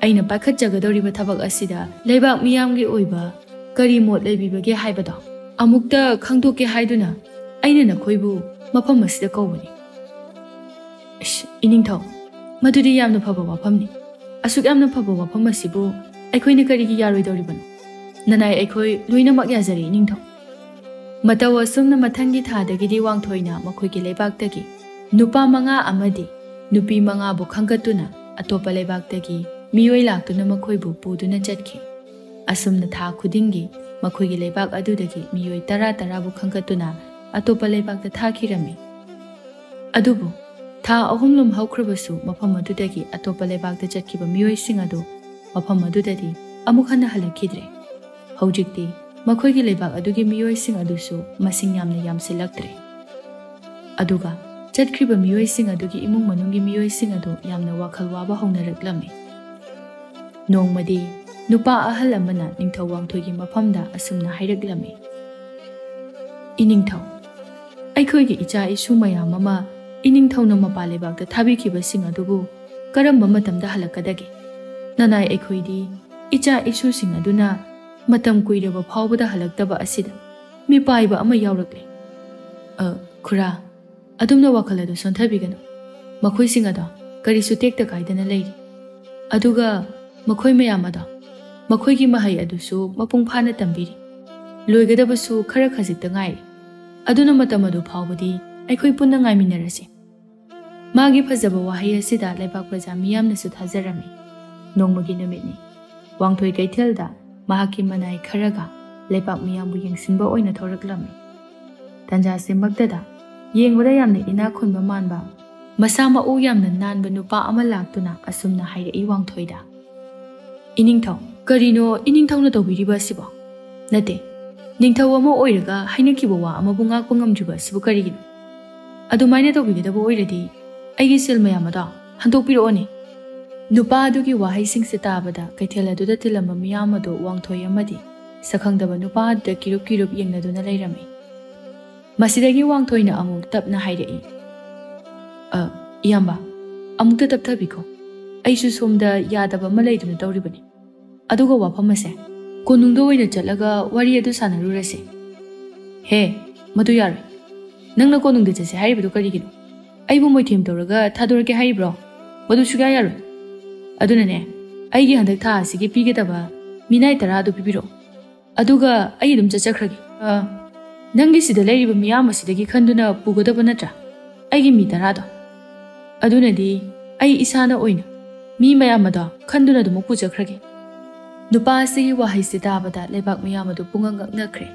अइना पाखतजगदौरिबा थबक असिदा लैबाक मियामगी ओइबा करी मोट लैबिबगे हाइबदो अमुक्ता खंगदोके हाइदुना अइना नखोइबु मफम असिदा कौबनि। इनिंगथौ मदुदि यामना फबा वाफमनि। असुक यामना फबा वाफम असिबु अइखोइना करिगी यारोइदौरिबनो। ननाय अइखोइ लोइनमक याजरि इनिंगथौ। मतौ असुमना मथंगी थादगिदि वांगथोइना मखोइगी लैबाकतगी नुपा मंगा अमदि नुपी मंगाबु खंगतुना अतोपा लैबाकतगी मियोइ लाक्तुना मखोइबु पुदुना चटखि। असुमना था खुदिंगी मखोइगी लैबाक अदुदगी मियोइ तरा तराबु खंगतुना अतोपा लैबाकता थाखिरमि। अदुबु था अहुमलुम हौख्रबसु मफम अदुदगी अतोपा लैबाकता चटखिबा मियोइसिंग अदु मफम अदुददी अमुक हन्ना हलखिद्रे। हौजिकति ꯃꯈꯣꯏꯒꯤ ꯂꯩꯕꯥꯛ ꯑꯗꯨꯒꯤ ꯃꯤꯑꯣꯏꯁꯤꯡ ꯑꯗꯨꯁꯨ ꯃꯁꯤꯡ ꯌꯥꯝꯅ ꯌꯥꯝꯁꯤꯜꯂꯛꯇ꯭ꯔꯦ꯫ ꯑꯗꯨꯒ ꯆꯠꯈ꯭ꯔꯤꯕ ꯃꯤꯑꯣꯏꯁꯤꯡ ꯑꯗꯨꯒꯤ ꯏꯃꯨꯡ ꯃꯅꯨꯡꯒꯤ ꯃꯤꯑꯣꯏꯁꯤꯡ ꯑꯗꯨ ꯌꯥꯝꯅ ꯋꯥꯈꯜ ꯋꯥꯕ ꯍꯧꯅꯔꯛꯂꯝꯃꯤ꯫ ꯅꯣꯡꯃꯗꯤ ꯅꯨꯄꯥ ꯑꯍꯜ ꯑꯃꯅ ꯅꯤꯡꯊꯧ ꯋꯥꯡꯊꯣꯏꯒꯤ ꯃꯐꯝꯗ ꯑꯁꯨꯝꯅ ꯍꯥꯏꯔꯛꯂꯝꯃꯤ, "ꯏꯅꯤꯡꯊꯧ, ꯑꯩꯈꯣꯏꯒꯤ ꯏꯆꯥ ꯏꯁꯨ ꯃꯌꯥꯝ ꯑꯃ ꯏꯅꯤꯡꯊꯧꯅ ꯃꯄꯥꯟ ꯂꯩꯕꯥꯛꯇ ꯊꯥꯕꯤꯈꯤꯕꯁꯤꯡ ꯑꯗꯨꯕꯨ ꯀꯔꯝꯕ ꯃꯇꯝꯗ ꯍꯜꯂꯛꯀꯗꯒꯦ? ꯅꯅꯥꯏ ꯑꯩꯈꯣꯏꯗꯤ ꯏꯆꯥ ꯏꯁꯨꯁꯤꯡ ꯑꯗꯨꯅ ꯃꯇꯝ ꯀꯨꯏꯔꯕ ꯐꯥꯎꯕꯗ ꯍꯜꯂꯛꯇꯕ ꯑꯁꯤꯗ ꯃꯤꯄꯥꯏꯕ ꯑꯃ ꯌꯥꯎꯔꯛꯂꯦ꯫ ꯈꯨꯔꯥ, ꯑꯗꯨꯝꯅ ꯋꯥꯈꯜ ꯑꯗꯨ ꯁꯣꯟꯊꯕꯤꯒꯅꯨ꯫ ꯃꯈꯣꯏꯁꯤꯡ ꯑꯗꯣ ꯀꯔꯤꯁꯨ ꯇꯦꯛꯇ ꯀꯥꯏꯗꯅ ꯂꯩꯔꯤ꯫ ꯑꯗꯨꯒ ꯃꯈꯣꯏ ꯃꯌꯥꯝ ꯑꯗꯣ ꯃꯈꯣꯏꯒꯤ ꯃꯍꯩ ꯑꯗꯨꯁꯨ ꯃꯄꯨꯡ ꯐꯥꯅ ꯇꯝꯕꯤꯔꯤ꯫ ꯂꯣꯏꯒꯗꯕꯁꯨ ꯈꯔ ꯈꯖꯤꯛꯇ ꯉꯥꯏꯔꯤ꯫ ꯑꯗꯨꯅ ꯃꯇꯝ ꯑꯗꯨ ꯐꯥꯎꯕꯗꯤ ꯑꯩꯈꯣꯏ ꯄꯨꯟꯅ ꯉꯥꯏꯃꯤꯟꯅꯔꯁꯤ." ꯃꯥꯒꯤ ꯐꯖꯕ ꯋꯥꯍꯩ ꯑꯁꯤꯗ ꯂꯩꯕꯥꯛ ꯄ꯭ꯔꯖꯥ ꯃꯤꯌꯥꯝꯅꯁꯨ ꯊꯥꯖꯔꯝꯃꯤ꯫ ꯅꯣꯡꯃꯒꯤ ꯅꯨꯃꯤꯠꯅꯤ꯫ ꯋꯥꯡꯊꯣꯏ ꯀꯩꯊꯦꯜꯗ ꯃꯍꯥꯛꯀꯤ ꯃꯅꯥꯏ ꯈꯔꯒ ꯂꯩꯕꯥꯛ ꯃꯤꯌꯥꯝꯕꯨ ꯌꯦꯡꯁꯤꯟꯕ ꯑꯣꯏꯅ ꯊꯣꯔꯛꯂꯝꯃꯤ꯫ ꯇꯥꯟꯖꯥꯁꯤꯃꯛꯇꯗ ꯌꯦꯡꯕꯗ ꯌꯥꯝꯅ ꯏꯅꯥꯛ ꯈꯨꯟꯕ ꯃꯥꯟꯕ, ꯃꯁꯥ ꯃꯎ ꯌꯥꯝꯅ ꯅꯥꯟꯕ ꯅꯨꯄꯥ ꯑꯃ ꯂꯥꯛꯇꯨꯅ ꯑꯁꯨꯝꯅ ꯍꯥꯏꯔꯛꯏ ꯋꯥꯡꯊꯣꯏꯗ, "ꯏꯅꯤꯡꯊꯧ, ꯀꯔꯤꯅꯣ ꯏꯅꯤꯡꯊꯧꯅ ꯇꯧꯕꯤꯔꯤꯕ ꯑꯁꯤꯕꯣ? ꯅꯠꯇꯦ, ꯅꯤꯡꯊꯧ ꯑꯃ ꯑꯣꯏꯔꯒ ꯍꯥꯏꯅꯈꯤꯕ ꯋꯥ ꯑꯃꯕꯨ ꯉꯥꯛꯄ ꯉꯝꯗ꯭ꯔꯤꯕ ꯑꯁꯤꯕꯨ ꯀꯔꯤꯒꯤꯅꯣ? ꯑꯗꯨꯃꯥꯏꯅ ꯇꯧꯕꯤꯒꯗꯕ ꯑꯣꯏꯔꯗꯤ ꯑꯩꯒꯤ ꯁꯦꯜ ꯃꯌꯥꯝ ꯑꯗꯣ ꯍꯟꯗꯣꯛꯄꯤꯔꯛꯑꯣꯅꯦ." ꯅꯨꯄꯥ ꯑꯗꯨꯒꯤ ꯋꯥꯍꯩꯁꯤꯡꯁꯦ ꯇꯥꯕꯗ ꯀꯩꯊꯦꯜ ꯑꯗꯨꯗ ꯇꯤꯜꯂꯝꯕ ꯃꯤꯌꯥꯝ ꯑꯗꯨ ꯋꯥꯡꯊꯣꯏ ꯑꯃꯗꯤ ꯁꯛꯈꯪꯗꯕ ꯅꯨꯄꯥ ꯑꯗꯨꯗ ꯀꯤꯔꯨꯞ ꯀꯤꯔꯨꯞ ꯌꯦꯡꯅꯗꯨꯅ ꯂꯩꯔꯝꯃꯤ꯫ ꯃꯁꯤꯗꯒꯤ ꯋꯥꯡꯊꯣꯏꯅ ꯑꯃꯨꯛ ꯇꯞꯅ ꯍꯥꯏꯔꯛꯏ, "ꯏꯌꯥꯝꯕ, ꯑꯃꯨꯛꯇ ꯇꯞꯊꯕꯤꯈꯣ꯫ ꯑꯩꯁꯨ ꯁꯣꯝꯗ ꯌꯥꯗꯕ ꯑꯃ ꯂꯩꯗꯨꯅ ꯇꯧꯔꯤꯕꯅꯤ꯫ ꯑꯗꯨꯒ ꯋꯥꯐꯝ ꯑꯁꯦ ꯀꯣꯅꯨꯡꯗ ꯑꯣꯏꯅ ꯆꯠꯂꯒ ꯋꯥꯔꯤ ꯑꯗꯨ ꯁꯥꯟꯅꯔꯨꯔꯁꯤ." "ꯍꯦ, ꯃꯗꯨ ꯌꯥꯔꯣꯏ꯫ ꯅꯪꯅ ꯀꯣꯅꯨꯡꯗ ꯆꯠꯁꯦ ꯍꯥꯏꯔꯤꯕꯗꯨ ꯀꯔꯤꯒꯤꯅꯣ? ꯑꯩꯕꯨ ꯃꯣꯏꯊꯦꯝ ꯇꯧꯔꯒ ꯊꯥꯗꯣꯔꯛꯀꯦ ꯍꯥꯏꯔꯤꯕ꯭ꯔꯣ? ꯃꯗꯨ ꯁꯨꯡꯌꯥ ꯌꯥꯔꯣꯏ꯫ ꯑꯗꯨꯅꯅꯦ, ꯑꯩꯒꯤ ꯍꯟꯗꯛ ꯊꯥ ꯑꯁꯤꯒꯤ ꯄꯤꯒꯗꯕ ꯃꯤꯅꯥꯏ 10 ꯑꯗꯨ ꯄꯤꯕꯤꯔꯛꯑꯣ꯫ ꯑꯗꯨꯒ ꯑꯩ ꯑꯗꯨꯝ ꯆꯠꯆꯈ꯭ꯔꯒꯦ꯫ ꯅꯪꯒꯤ ꯁꯤꯗ ꯂꯩꯔꯤꯕ ꯃꯤꯌꯥꯝ ꯑꯁꯤꯗꯒꯤ ꯈꯟꯗꯨꯅ ꯄꯨꯒꯗꯕ ꯅꯠꯇ꯭ꯔꯥ ꯑꯩꯒꯤ ꯃꯤ 10ꯗꯣ? ꯑꯗꯨꯅꯗꯤ ꯑꯩ ꯏꯁꯥꯅ ꯑꯣꯏꯅ ꯃꯤ ꯃꯌꯥꯝ ꯑꯗꯣ ꯈꯟꯗꯨꯅ ꯑꯗꯨꯃꯛ ꯄꯨꯖꯈ꯭ꯔꯒꯦ." ꯅꯨꯄꯥ ꯑꯁꯤꯒꯤ ꯋꯥꯍꯩꯁꯤ ꯇꯥꯕꯗ ꯂꯩꯕꯥꯛ ꯃꯤꯌꯥꯝ ꯑꯗꯨ ꯄꯨꯡꯉꯛ ꯉꯛꯅꯈ꯭ꯔꯦ꯫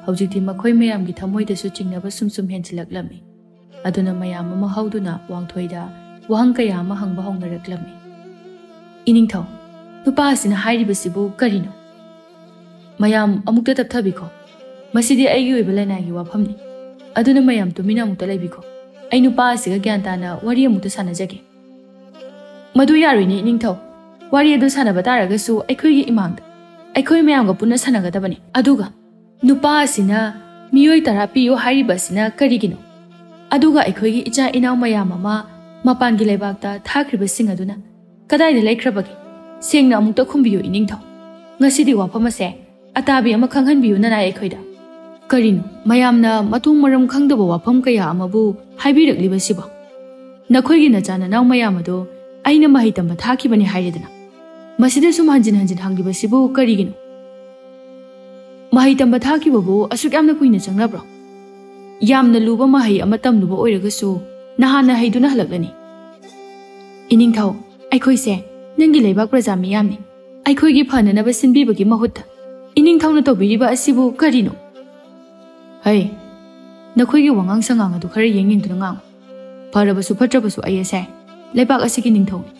ꯍꯧꯖꯤꯛꯇꯤ ꯃꯈꯣꯏ ꯃꯌꯥꯝꯒꯤ ꯊꯃꯣꯏꯗꯁꯨ ꯆꯤꯡꯅꯕ ꯁꯨꯝ ꯍꯦꯟꯖꯤꯜꯂꯛꯂꯝꯃꯤ꯫ ꯑꯗꯨꯅ ꯃꯌꯥꯝ ꯑꯃ ꯍꯧꯗꯨꯅ ꯋꯥꯡꯊꯣꯏꯗ ꯋꯥꯍꯪ ꯀꯌꯥ ꯑꯃ ꯍꯪꯕ ꯍꯧꯅꯔꯛꯂꯝꯃꯤ꯫ "ꯏꯅꯤꯡꯊꯧ, ꯅꯨꯄꯥ ꯑꯁꯤꯅ ꯍꯥꯏꯔꯤꯕꯁꯤꯕꯨ ꯀꯔꯤꯅꯣ?" "ꯃꯌꯥꯝ ꯑꯃꯨꯛꯇ ꯇꯞꯊꯕꯤꯈꯣ꯫ ꯃꯁꯤꯗꯤ ꯑꯩꯒꯤ ꯑꯣꯏꯕ ꯂꯅꯥꯏꯒꯤ ꯋꯥꯐꯝꯅꯤ꯫ ꯑꯗꯨꯅ ꯃꯌꯥꯝ ꯇꯨꯃꯤꯟꯅ ꯑꯃꯨꯛꯇ ꯂꯩꯕꯤꯈꯣ꯫ ꯑꯩ ꯅꯨꯄꯥ ꯑꯁꯤꯒ ꯒ꯭ꯌꯥꯟ ꯇꯥꯅ ꯋꯥꯔꯤ ꯑꯃꯨꯛꯇ ꯁꯥꯟꯅꯖꯒꯦ." "ꯃꯗꯨ ꯌꯥꯔꯣꯏꯅꯦ ꯏꯅꯤꯡꯊꯧ꯫ ꯋꯥꯔꯤ ꯑꯗꯨ ꯁꯥꯟꯅꯕ ꯇꯥꯔꯒꯁꯨ ꯑꯩꯈꯣꯏꯒꯤ ꯏꯃꯥꯡꯗ ꯑꯩꯈꯣꯏ ꯃꯌꯥꯝꯒ ꯄꯨꯟꯅ ꯁꯥꯟꯅꯒꯗꯕꯅꯤ꯫ ꯑꯗꯨꯒ ꯅꯨꯄꯥ ꯑꯁꯤꯅ ꯃꯤꯑꯣꯏ 10 ꯄꯤꯌꯨ ꯍꯥꯏꯔꯤꯕ ꯑꯁꯤꯅ ꯀꯔꯤꯒꯤꯅꯣ? ꯑꯗꯨꯒ ꯑꯩꯈꯣꯏꯒꯤ ꯏꯆꯥ ꯏꯅꯥꯎ ꯃꯌꯥꯝ ꯑꯃ ꯃꯄꯥꯟꯒꯤ ꯂꯩꯕꯥꯛꯇ ꯊꯥꯈ꯭ꯔꯤꯕꯁꯤꯡ ꯑꯗꯨꯅ ꯀꯗꯥꯏꯗ ꯂꯩꯈ꯭ꯔꯕꯒꯦ? ꯁꯦꯡꯅ ꯑꯃꯨꯛꯇ ꯈꯨꯝꯕꯤꯌꯨ ꯏꯅꯤꯡꯊꯧ꯫ ꯉꯁꯤꯗꯤ ꯋꯥꯐꯝ ꯑꯁꯦ ꯑꯇꯥꯕꯤ ꯑꯃ ꯈꯪꯍꯟꯕꯤꯌꯨ ꯅꯅꯥꯏ ꯑꯩꯈꯣꯏꯗ." "ꯀꯔꯤꯅꯣ ꯃꯌꯥꯝꯅ ꯃꯊꯣꯡ ꯃꯔꯝ ꯈꯪꯗꯕ ꯋꯥꯐꯝ ꯀꯌꯥ ꯑꯃꯕꯨ ꯍꯥꯏꯕꯤꯔꯛꯂꯤꯕꯁꯤꯕꯣ? ꯅꯈꯣꯏꯒꯤ ꯅꯆꯥ ꯅꯅꯥꯎ ꯃꯌꯥꯝ ꯑꯗꯣ ꯑꯩꯅ ꯃꯍꯩ ꯇꯝꯕ ꯊꯥꯈꯤꯕꯅꯤ ꯍꯥꯏꯔꯦꯗꯅ꯫ ꯃꯁꯤꯗ ꯁꯨꯝ ꯍꯟꯖꯤꯟ ꯍꯟꯖꯤꯟ ꯍꯪꯂꯤꯕꯁꯤꯕꯨ ꯀꯔꯤꯒꯤꯅꯣ? ꯃꯍꯩ ꯇꯝꯕ ꯊꯥꯈꯤꯕꯕꯨ ꯑꯁꯨꯛ ꯌꯥꯝꯅ ꯀꯨꯏꯅ ꯆꯪꯅꯕ꯭ꯔꯣ? ꯌꯥꯝꯅ ꯂꯨꯕ ꯃꯍꯩ ꯑꯃ ꯇꯝꯂꯨꯕ ꯑꯣꯏꯔꯒꯁꯨ ꯅꯍꯥꯟꯅ ꯍꯩꯗꯨꯅ ꯍꯜꯂꯛꯂꯅꯤ." "ꯏꯅꯤꯡꯊꯧ, ꯑꯩꯈꯣꯏꯁꯦ ꯅꯪꯒꯤ ꯂꯩꯕꯥꯛ ꯄ꯭ꯔꯖꯥ ꯃꯤꯌꯥꯝꯅꯤ꯫ ꯑꯩꯈꯣꯏꯒꯤ ꯐꯅꯅꯕ ꯁꯤꯟꯕꯤꯕꯒꯤ ꯃꯍꯨꯠꯇ ꯏꯅꯤꯡꯊꯧꯅ ꯇꯧꯕꯤꯔꯤꯕ ꯑꯁꯤꯕꯨ ꯀꯔꯤꯅꯣ?" "ꯍꯩ, ꯅꯈꯣꯏꯒꯤ ꯋꯥꯉꯥꯡ ꯁꯉꯥꯡ ꯑꯗꯨ ꯈꯔ ꯌꯦꯡꯗꯨꯅ ꯉꯥꯡꯉꯨ꯫ ꯐꯔꯕꯁꯨ ꯐꯠꯇ꯭ꯔꯕꯁꯨ ꯑꯩ ꯑꯁꯦ ꯂꯩꯕꯥꯛ ꯑꯁꯤꯒꯤ ꯅꯤꯡꯊꯧꯅꯤ꯫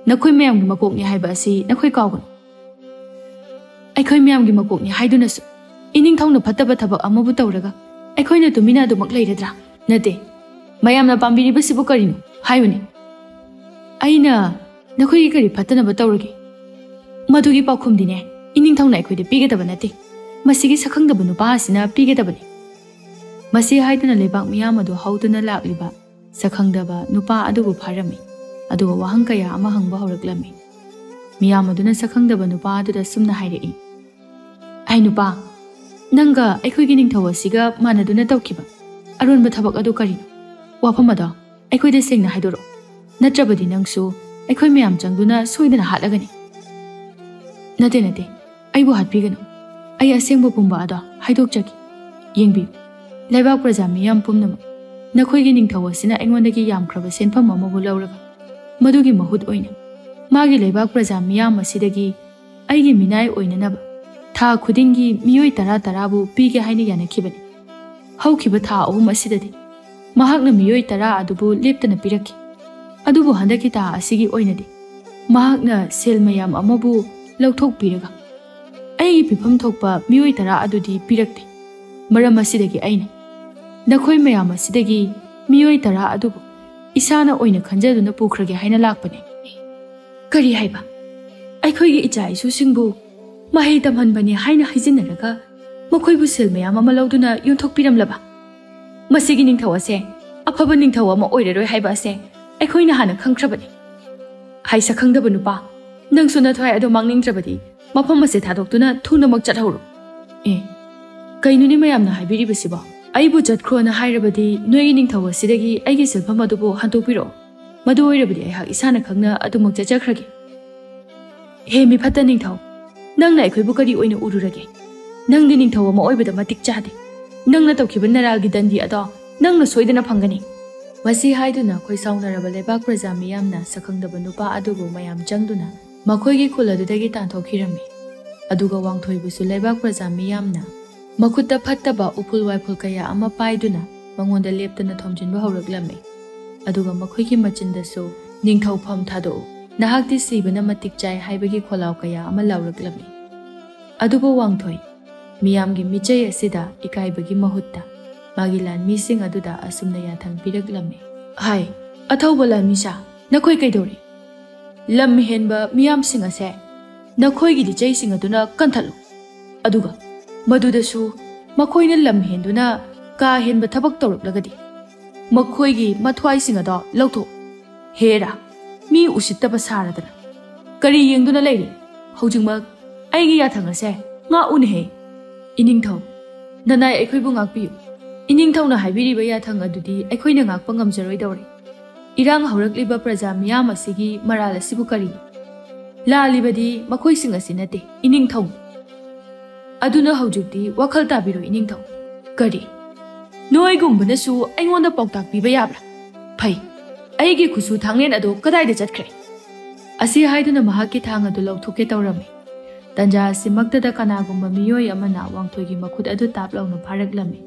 ꯅꯈꯣꯏ ꯃꯌꯥꯝꯒꯤ ꯃꯀꯣꯛꯅꯤ ꯍꯥꯏꯕ ꯑꯁꯤ ꯅꯈꯣꯏ ꯀꯥꯎꯒꯅꯨ." "ꯑꯩꯈꯣꯏ ꯃꯌꯥꯝꯒꯤ ꯃꯀꯣꯛꯅꯤ ꯍꯥꯏꯗꯨꯅꯁꯨ ꯏꯅꯤꯡꯊꯧꯅ ꯐꯠꯇꯕ ꯊꯕꯛ ꯑꯃꯕꯨ ꯇꯧꯔꯒ ꯑꯩꯈꯣꯏꯅ ꯇꯨꯃꯤꯟꯅ ꯑꯗꯨꯃꯛ ꯂꯩꯔꯗ꯭ꯔꯥ? ꯅꯠꯇꯦ, ꯃꯌꯥꯝꯅ ꯄꯥꯝꯕꯤꯔꯤꯕꯁꯤꯕꯨ ꯀꯔꯤꯅꯣ ꯍꯥꯏꯌꯨꯅꯦ꯫ ꯑꯩꯅ ꯅꯈꯣꯏꯒꯤ ꯀꯔꯤ ꯐꯠꯇꯅꯕ ꯇꯧꯔꯒꯦ? ꯃꯗꯨꯒꯤ ꯄꯥꯎꯈꯨꯝꯗꯤꯅꯦ ꯏꯅꯤꯡꯊꯧꯅ ꯑꯩꯈꯣꯏꯗ ꯄꯤꯒꯗꯕ ꯅꯠꯇꯦ, ꯃꯁꯤꯒꯤ ꯁꯛꯈꯪꯗꯕ ꯅꯨꯄꯥ ꯑꯁꯤꯅ ꯄꯤꯒꯗꯕꯅꯤ." ꯃꯁꯤ ꯍꯥꯏꯗꯨꯅ ꯂꯩꯕꯥꯛ ꯃꯤꯌꯥꯝ ꯑꯗꯨ ꯍꯧꯗꯨꯅ ꯂꯥꯛꯂꯤꯕ ꯁꯛꯈꯪꯗꯕ ꯅꯨꯄꯥ ꯑꯗꯨꯕꯨ ꯐꯥꯔꯝꯃꯤ꯫ ꯑꯗꯨꯒ ꯋꯥꯍꯪ ꯀꯌꯥ ꯑꯃ ꯍꯪꯕ ꯍꯧꯔꯛꯂꯝꯃꯤ꯫ ꯃꯤꯌꯥꯝ ꯑꯗꯨꯅ ꯁꯛꯈꯪꯗꯕ ꯅꯨꯄꯥ ꯑꯗꯨꯗ ꯁꯨꯝꯅ ꯍꯥꯏꯔꯛꯏ, "ꯑꯩ ꯅꯨꯄꯥ, ꯅꯪꯒ ꯑꯩꯈꯣꯏꯒꯤ ꯅꯤꯡꯊꯧ ꯑꯁꯤꯒ ꯃꯥꯟꯅꯗꯨꯅ ꯇꯧꯈꯤꯕ ꯑꯔꯣꯟꯕ ꯊꯕꯛ ꯑꯗꯨ ꯀꯔꯤꯅꯣ? ꯋꯥꯐꯝ ꯑꯗꯣ ꯑꯩꯈꯣꯏꯗ ꯁꯦꯡꯅ ꯍꯥꯏꯗꯣꯔꯛꯑꯣ꯫ ꯅꯠꯇ꯭ꯔꯕꯗꯤ ꯅꯪꯁꯨ ꯑꯩꯈꯣꯏ ꯃꯌꯥꯝ ꯆꯪꯗꯨꯅ ꯁꯣꯏꯗꯅ ꯍꯥꯠꯂꯒꯅꯤ." "ꯅꯠꯇꯦ, ꯑꯩꯕꯨ ꯍꯥꯠꯄꯤꯒꯅꯨ꯫ ꯑꯩ ꯑꯁꯦꯡꯕ ꯄꯨꯝꯕ ꯑꯗꯣ ꯍꯥꯏꯗꯣꯛꯆꯒꯦ꯫ ꯌꯦꯡꯕꯤꯌꯨ, ꯂꯩꯕꯥꯛ ꯄ꯭ꯔꯖꯥ ꯃꯤꯌꯥꯝ ꯄꯨꯝꯅꯃꯛ, ꯅꯈꯣꯏꯒꯤ ꯅꯤꯡꯊꯧ ꯑꯁꯤꯅ ꯑꯩꯉꯣꯟꯗꯒꯤ ꯌꯥꯝꯈ꯭ꯔꯕ ꯁꯦꯟꯐꯝ ꯑꯃꯕꯨ ꯂꯧꯔꯒ ꯃꯗꯨꯒꯤ ꯃꯍꯨꯠ ꯑꯣꯏꯅ ꯃꯥꯒꯤ ꯂꯩꯕꯥꯛ ꯄ꯭ꯔꯖꯥ ꯃꯤꯌꯥꯝ ꯑꯁꯤꯗꯒꯤ ꯑꯩꯒꯤ ꯃꯤꯅꯥꯏ ꯑꯣꯏꯅꯅꯕ ꯊꯥ ꯈꯨꯗꯤꯡꯒꯤ ꯃꯤꯑꯣꯏ 10 ꯄꯤꯒꯦ ꯍꯥꯏꯅ ꯌꯥꯅꯈꯤꯕꯅꯤ꯫ ꯍꯧꯈꯤꯕ ꯊꯥ 3 ꯑꯁꯤꯗꯗꯤ ꯃꯍꯥꯛꯅ ꯃꯤꯑꯣꯏ 10 ꯑꯗꯨꯕꯨ ꯂꯦꯞꯇꯅ ꯄꯤꯔꯛꯈꯤ꯫ ꯑꯗꯨꯕꯨ ꯍꯟꯗꯛꯀꯤ ꯊꯥ ꯑꯁꯤꯒꯤ ꯑꯣꯏꯅꯗꯤ ꯃꯍꯥꯛꯅ ꯁꯦꯜ ꯃꯌꯥꯝ ꯑꯃꯕꯨ ꯂꯧꯊꯣꯛꯄꯤꯔꯒ ꯑꯩꯒꯤ ꯄꯤꯐꯝ ꯊꯣꯛꯄ ꯃꯤꯑꯣꯏ 10 ꯑꯗꯨꯗꯤ ꯄꯤꯔꯛꯇꯦ꯫ ꯃꯔꯝ ꯑꯁꯤꯗꯒꯤ ꯑꯩꯅ ꯅꯈꯣꯏ ꯃꯌꯥꯝ ꯑꯁꯤꯗꯒꯤ ꯃꯤꯑꯣꯏ 10 ꯑꯗꯨꯕꯨ ꯏꯁꯥꯅ ꯑꯣꯏꯅ ꯈꯟꯖꯗꯨꯅ ꯄꯨꯈ꯭ꯔꯒꯦ ꯍꯥꯏꯅ ꯂꯥꯛꯄꯅꯤ꯫ ꯀꯔꯤ ꯍꯥꯏꯕ? ꯑꯩꯈꯣꯏꯒꯤ ꯏꯆꯥ ꯏꯁꯨꯁꯤꯡꯕꯨ ꯃꯍꯩ ꯇꯝꯍꯟꯕꯅꯤ ꯍꯥꯏꯅ ꯍꯥꯏꯖꯤꯟꯅꯔꯒ ꯃꯈꯣꯏꯕꯨ ꯁꯦꯜ ꯃꯌꯥꯝ ꯑꯃ ꯂꯧꯗꯨꯅ ꯌꯣꯟꯊꯣꯛꯄꯤꯔꯝꯂꯕ? ꯃꯁꯤꯒꯤ ꯅꯤꯡꯊꯧ ꯑꯁꯦ ꯑꯐꯕ ꯅꯤꯡꯊꯧ ꯑꯃ ꯑꯣꯏꯔꯔꯣꯏ ꯍꯥꯏꯕ ꯑꯁꯦ ꯑꯩꯈꯣꯏꯅ ꯍꯥꯟꯅ ꯈꯪꯈ꯭ꯔꯕꯅꯤ꯫ ꯍꯥꯏꯁ ꯈꯪꯗꯕ ꯅꯨꯄꯥ, ꯅꯪꯁꯨ ꯅꯊ꯭ꯋꯥꯏ ꯑꯗꯨ ꯃꯥꯡꯅꯤꯡꯗ꯭ꯔꯕꯗꯤ ꯃꯐꯝ ꯑꯁꯦ ꯊꯥꯗꯣꯛꯇꯨꯅ ꯊꯨꯅꯃꯛ ꯆꯠꯍꯧꯔꯣ꯫ ꯀꯩꯅꯣꯅꯤ ꯃꯌꯥꯝꯅ ꯍꯥꯏꯕꯤꯔꯤꯕꯁꯤꯕꯣ? ꯑꯩꯕꯨ ꯆꯠꯈ꯭ꯔꯣꯅ ꯍꯥꯏꯔꯕꯗꯤ ꯅꯣꯏꯒꯤ ꯅꯤꯡꯊꯧ ꯑꯁꯤꯗꯒꯤ ꯑꯩꯒꯤ ꯁꯦꯜꯐꯝ ꯑꯗꯨꯕꯨ ꯍꯟꯗꯣꯛꯄꯤꯔꯛꯑꯣ꯫ ꯃꯗꯨ ꯑꯣꯏꯔꯕꯗꯤ ꯑꯩꯍꯥꯛ ꯏꯁꯥꯅ ꯈꯪꯅ ꯑꯗꯨꯃꯛ ꯆꯠꯆꯈ꯭ꯔꯒꯦ꯫ ꯍꯦ ꯃꯤꯐꯠꯇ ꯅꯤꯡꯊꯧ, ꯅꯪꯅ ꯑꯩꯈꯣꯏꯕꯨ ꯀꯔꯤ ꯑꯣꯏꯅ ꯎꯔꯨꯔꯒꯦ? ꯅꯪꯗꯤ ꯅꯤꯡꯊꯧ ꯑꯃ ꯑꯣꯏꯕꯗ ꯃꯇꯤꯛ ꯆꯥꯗꯦ꯫ ꯅꯪꯅ ꯇꯧꯈꯤꯕ ꯅꯔꯥꯜꯒꯤ ꯗꯟꯗꯤ ꯑꯗꯣ ꯅꯪꯅ ꯁꯣꯏꯗꯅ ꯐꯪꯒꯅꯤ꯫ ꯃꯁꯤ ꯍꯥꯏꯗꯨꯅ ꯈꯣꯏꯁꯥꯎꯅꯔꯕ ꯂꯩꯕꯥꯛ ꯄ꯭ꯔꯖꯥ ꯃꯤꯌꯥꯝꯅ ꯁꯛꯈꯪꯗꯕ ꯅꯨꯄꯥ ꯑꯗꯨꯕꯨ ꯃꯌꯥꯝ ꯆꯪꯗꯨꯅ ꯃꯈꯣꯏꯒꯤ ꯈꯨꯜ ꯑꯗꯨꯗꯒꯤ ꯇꯥꯟꯊꯣꯛꯈꯤꯔꯝꯃꯤ꯫ ꯑꯗꯨꯒ ꯋꯥꯡꯊꯣꯏꯕꯨꯁꯨ ꯂꯩꯕꯥꯛ ꯄ꯭ꯔꯖꯥ ꯃꯤꯌꯥꯝꯅ ꯃꯈꯨꯠꯇ ꯐꯠꯇꯕ ꯎꯐꯨꯜ ꯋꯥꯏꯐꯨꯜ ꯀꯌꯥ ꯑꯃ ꯄꯥꯏꯗꯨꯅ ꯃꯉꯣꯟꯗ ꯂꯦꯞꯇꯅ ꯊꯣꯝꯖꯤꯟꯕ ꯍꯧꯔꯛꯂꯝꯃꯤ꯫ ꯑꯗꯨꯒ ꯃꯈꯣꯏꯒꯤ ꯃꯆꯤꯟꯗꯁꯨ ꯅꯤꯡꯊꯧꯐꯝ ꯊꯥꯗꯣꯛꯎ, ꯅꯍꯥꯛꯇꯤ ꯁꯤꯕꯅ ꯃꯇꯤꯛ ꯆꯥꯏ ꯍꯥꯏꯕꯒꯤ ꯈꯣꯜꯂꯥꯎ ꯀꯌꯥ ꯑꯃ ꯂꯥꯎꯔꯛꯂꯝꯃꯤ꯫ ꯑꯗꯨꯕꯨ ꯋꯥꯡꯊꯣꯏ ꯃꯤꯌꯥꯝꯒꯤ ꯃꯤꯆꯩ ꯑꯁꯤꯗ ꯏꯀꯥꯏꯕꯒꯤ ꯃꯍꯨꯠꯇ ꯃꯥꯒꯤ ꯂꯥꯟꯃꯤꯁꯤꯡ ꯑꯗꯨꯗ ꯑꯁꯨꯝꯅ ꯌꯥꯊꯪ ꯄꯤꯔꯛꯂꯝꯃꯤ꯫ ꯍꯥꯏ ꯑꯊꯧꯕ ꯂꯥꯟꯃꯤꯁꯥ, ꯅꯈꯣꯏ ꯀꯩꯗꯧꯔꯤ? ꯂꯝ ꯍꯦꯟꯕ ꯃꯤꯌꯥꯝꯁꯤꯡ ꯑꯁꯦ ꯅꯈꯣꯏꯒꯤ ꯂꯤꯆꯩꯁꯤꯡ ꯑꯗꯨꯅ ꯀꯟꯊꯠꯂꯨ꯫ ꯑꯗꯨꯒ ꯃꯗꯨꯗꯁꯨ ꯃꯈꯣꯏꯅ ꯂꯝ ꯍꯦꯟꯗꯨꯅ ꯀꯥ ꯍꯦꯟꯕ ꯊꯕꯛ ꯇꯧꯔꯛꯂꯒꯗꯤ ꯃꯈꯣꯏꯒꯤ ꯃꯊ꯭ꯋꯥꯏꯁꯤꯡ ꯑꯗꯣ ꯂꯧꯊꯣꯛꯎ꯫ ꯍꯦꯔꯥ, ꯃꯤ ꯎꯁꯤꯠꯇꯕ ꯁꯥꯔꯗꯅ ꯀꯔꯤ ꯌꯦꯡꯗꯨꯅ ꯂꯩꯔꯤ? ꯍꯧꯖꯤꯛꯃꯛ ꯑꯩꯒꯤ ꯌꯥꯊꯪ ꯑꯁꯦ ꯉꯥꯛꯎꯅꯦꯍꯦ! ꯏꯅꯤꯡꯊꯧ, ꯅꯅꯥꯏ ꯑꯩꯈꯣꯏꯕꯨ ꯉꯥꯛꯄꯤꯌꯨ꯫ ꯏꯅꯤꯡꯊꯧꯅ ꯍꯥꯏꯕꯤꯔꯤꯕ ꯌꯥꯊꯪ ꯑꯗꯨꯗꯤ ꯑꯩꯈꯣꯏꯅ ꯉꯥꯛꯄ ꯉꯝꯖꯔꯣꯏꯗꯧꯔꯤ꯫ ꯏꯔꯥꯡ ꯍꯧꯔꯛꯂꯤꯕ ꯄ꯭ꯔꯖꯥ ꯃꯤꯌꯥꯝ ꯑꯁꯤꯒꯤ ꯃꯔꯥꯜ ꯑꯁꯤꯕꯨ ꯀꯔꯤꯅꯣ? ꯂꯥꯜꯂꯤꯕꯗꯤ ꯃꯈꯣꯏꯁꯤꯡ ꯑꯁꯤ ꯅꯠꯇꯦ, ꯏꯅꯤꯡꯊꯧ꯫ ꯑꯗꯨꯅ ꯍꯧꯖꯤꯛꯇꯤ ꯋꯥꯈꯜ ꯇꯥꯕꯤꯔꯣ ꯏꯅꯤꯡꯊꯧ꯫ ꯀꯔꯤ? ꯅꯣꯏꯒꯨꯝꯕꯅꯁꯨ ꯑꯩꯉꯣꯟꯗ ꯄꯥꯎꯇꯥꯛ ꯄꯤꯕ ꯌꯥꯕ꯭ꯔꯥ? ꯐꯩ, ꯑꯩꯒꯤ ꯈꯨꯠꯁꯨ ꯊꯥꯡꯂꯦꯟ ꯑꯗꯨ ꯀꯗꯥꯏꯗ ꯆꯠꯈ꯭ꯔꯦ? ꯑꯁꯤ ꯍꯥꯏꯗꯨꯅ ꯃꯍꯥꯛꯀꯤ ꯊꯥꯡ ꯑꯗꯨ ꯂꯧꯊꯣꯛꯀꯦ ꯇꯧꯔꯝꯃꯤ꯫ ꯇꯟꯖꯥ ꯑꯁꯤꯃꯛꯇꯗ ꯀꯅꯥꯒꯨꯝꯕ ꯃꯤꯑꯣꯏ ꯑꯃꯅ ꯋꯥꯡꯊꯣꯏꯒꯤ ꯃꯈꯨꯠ ꯑꯗꯨ ꯇꯥꯞ ꯂꯥꯎꯅ ꯐꯥꯔꯛꯂꯝꯃꯤ꯫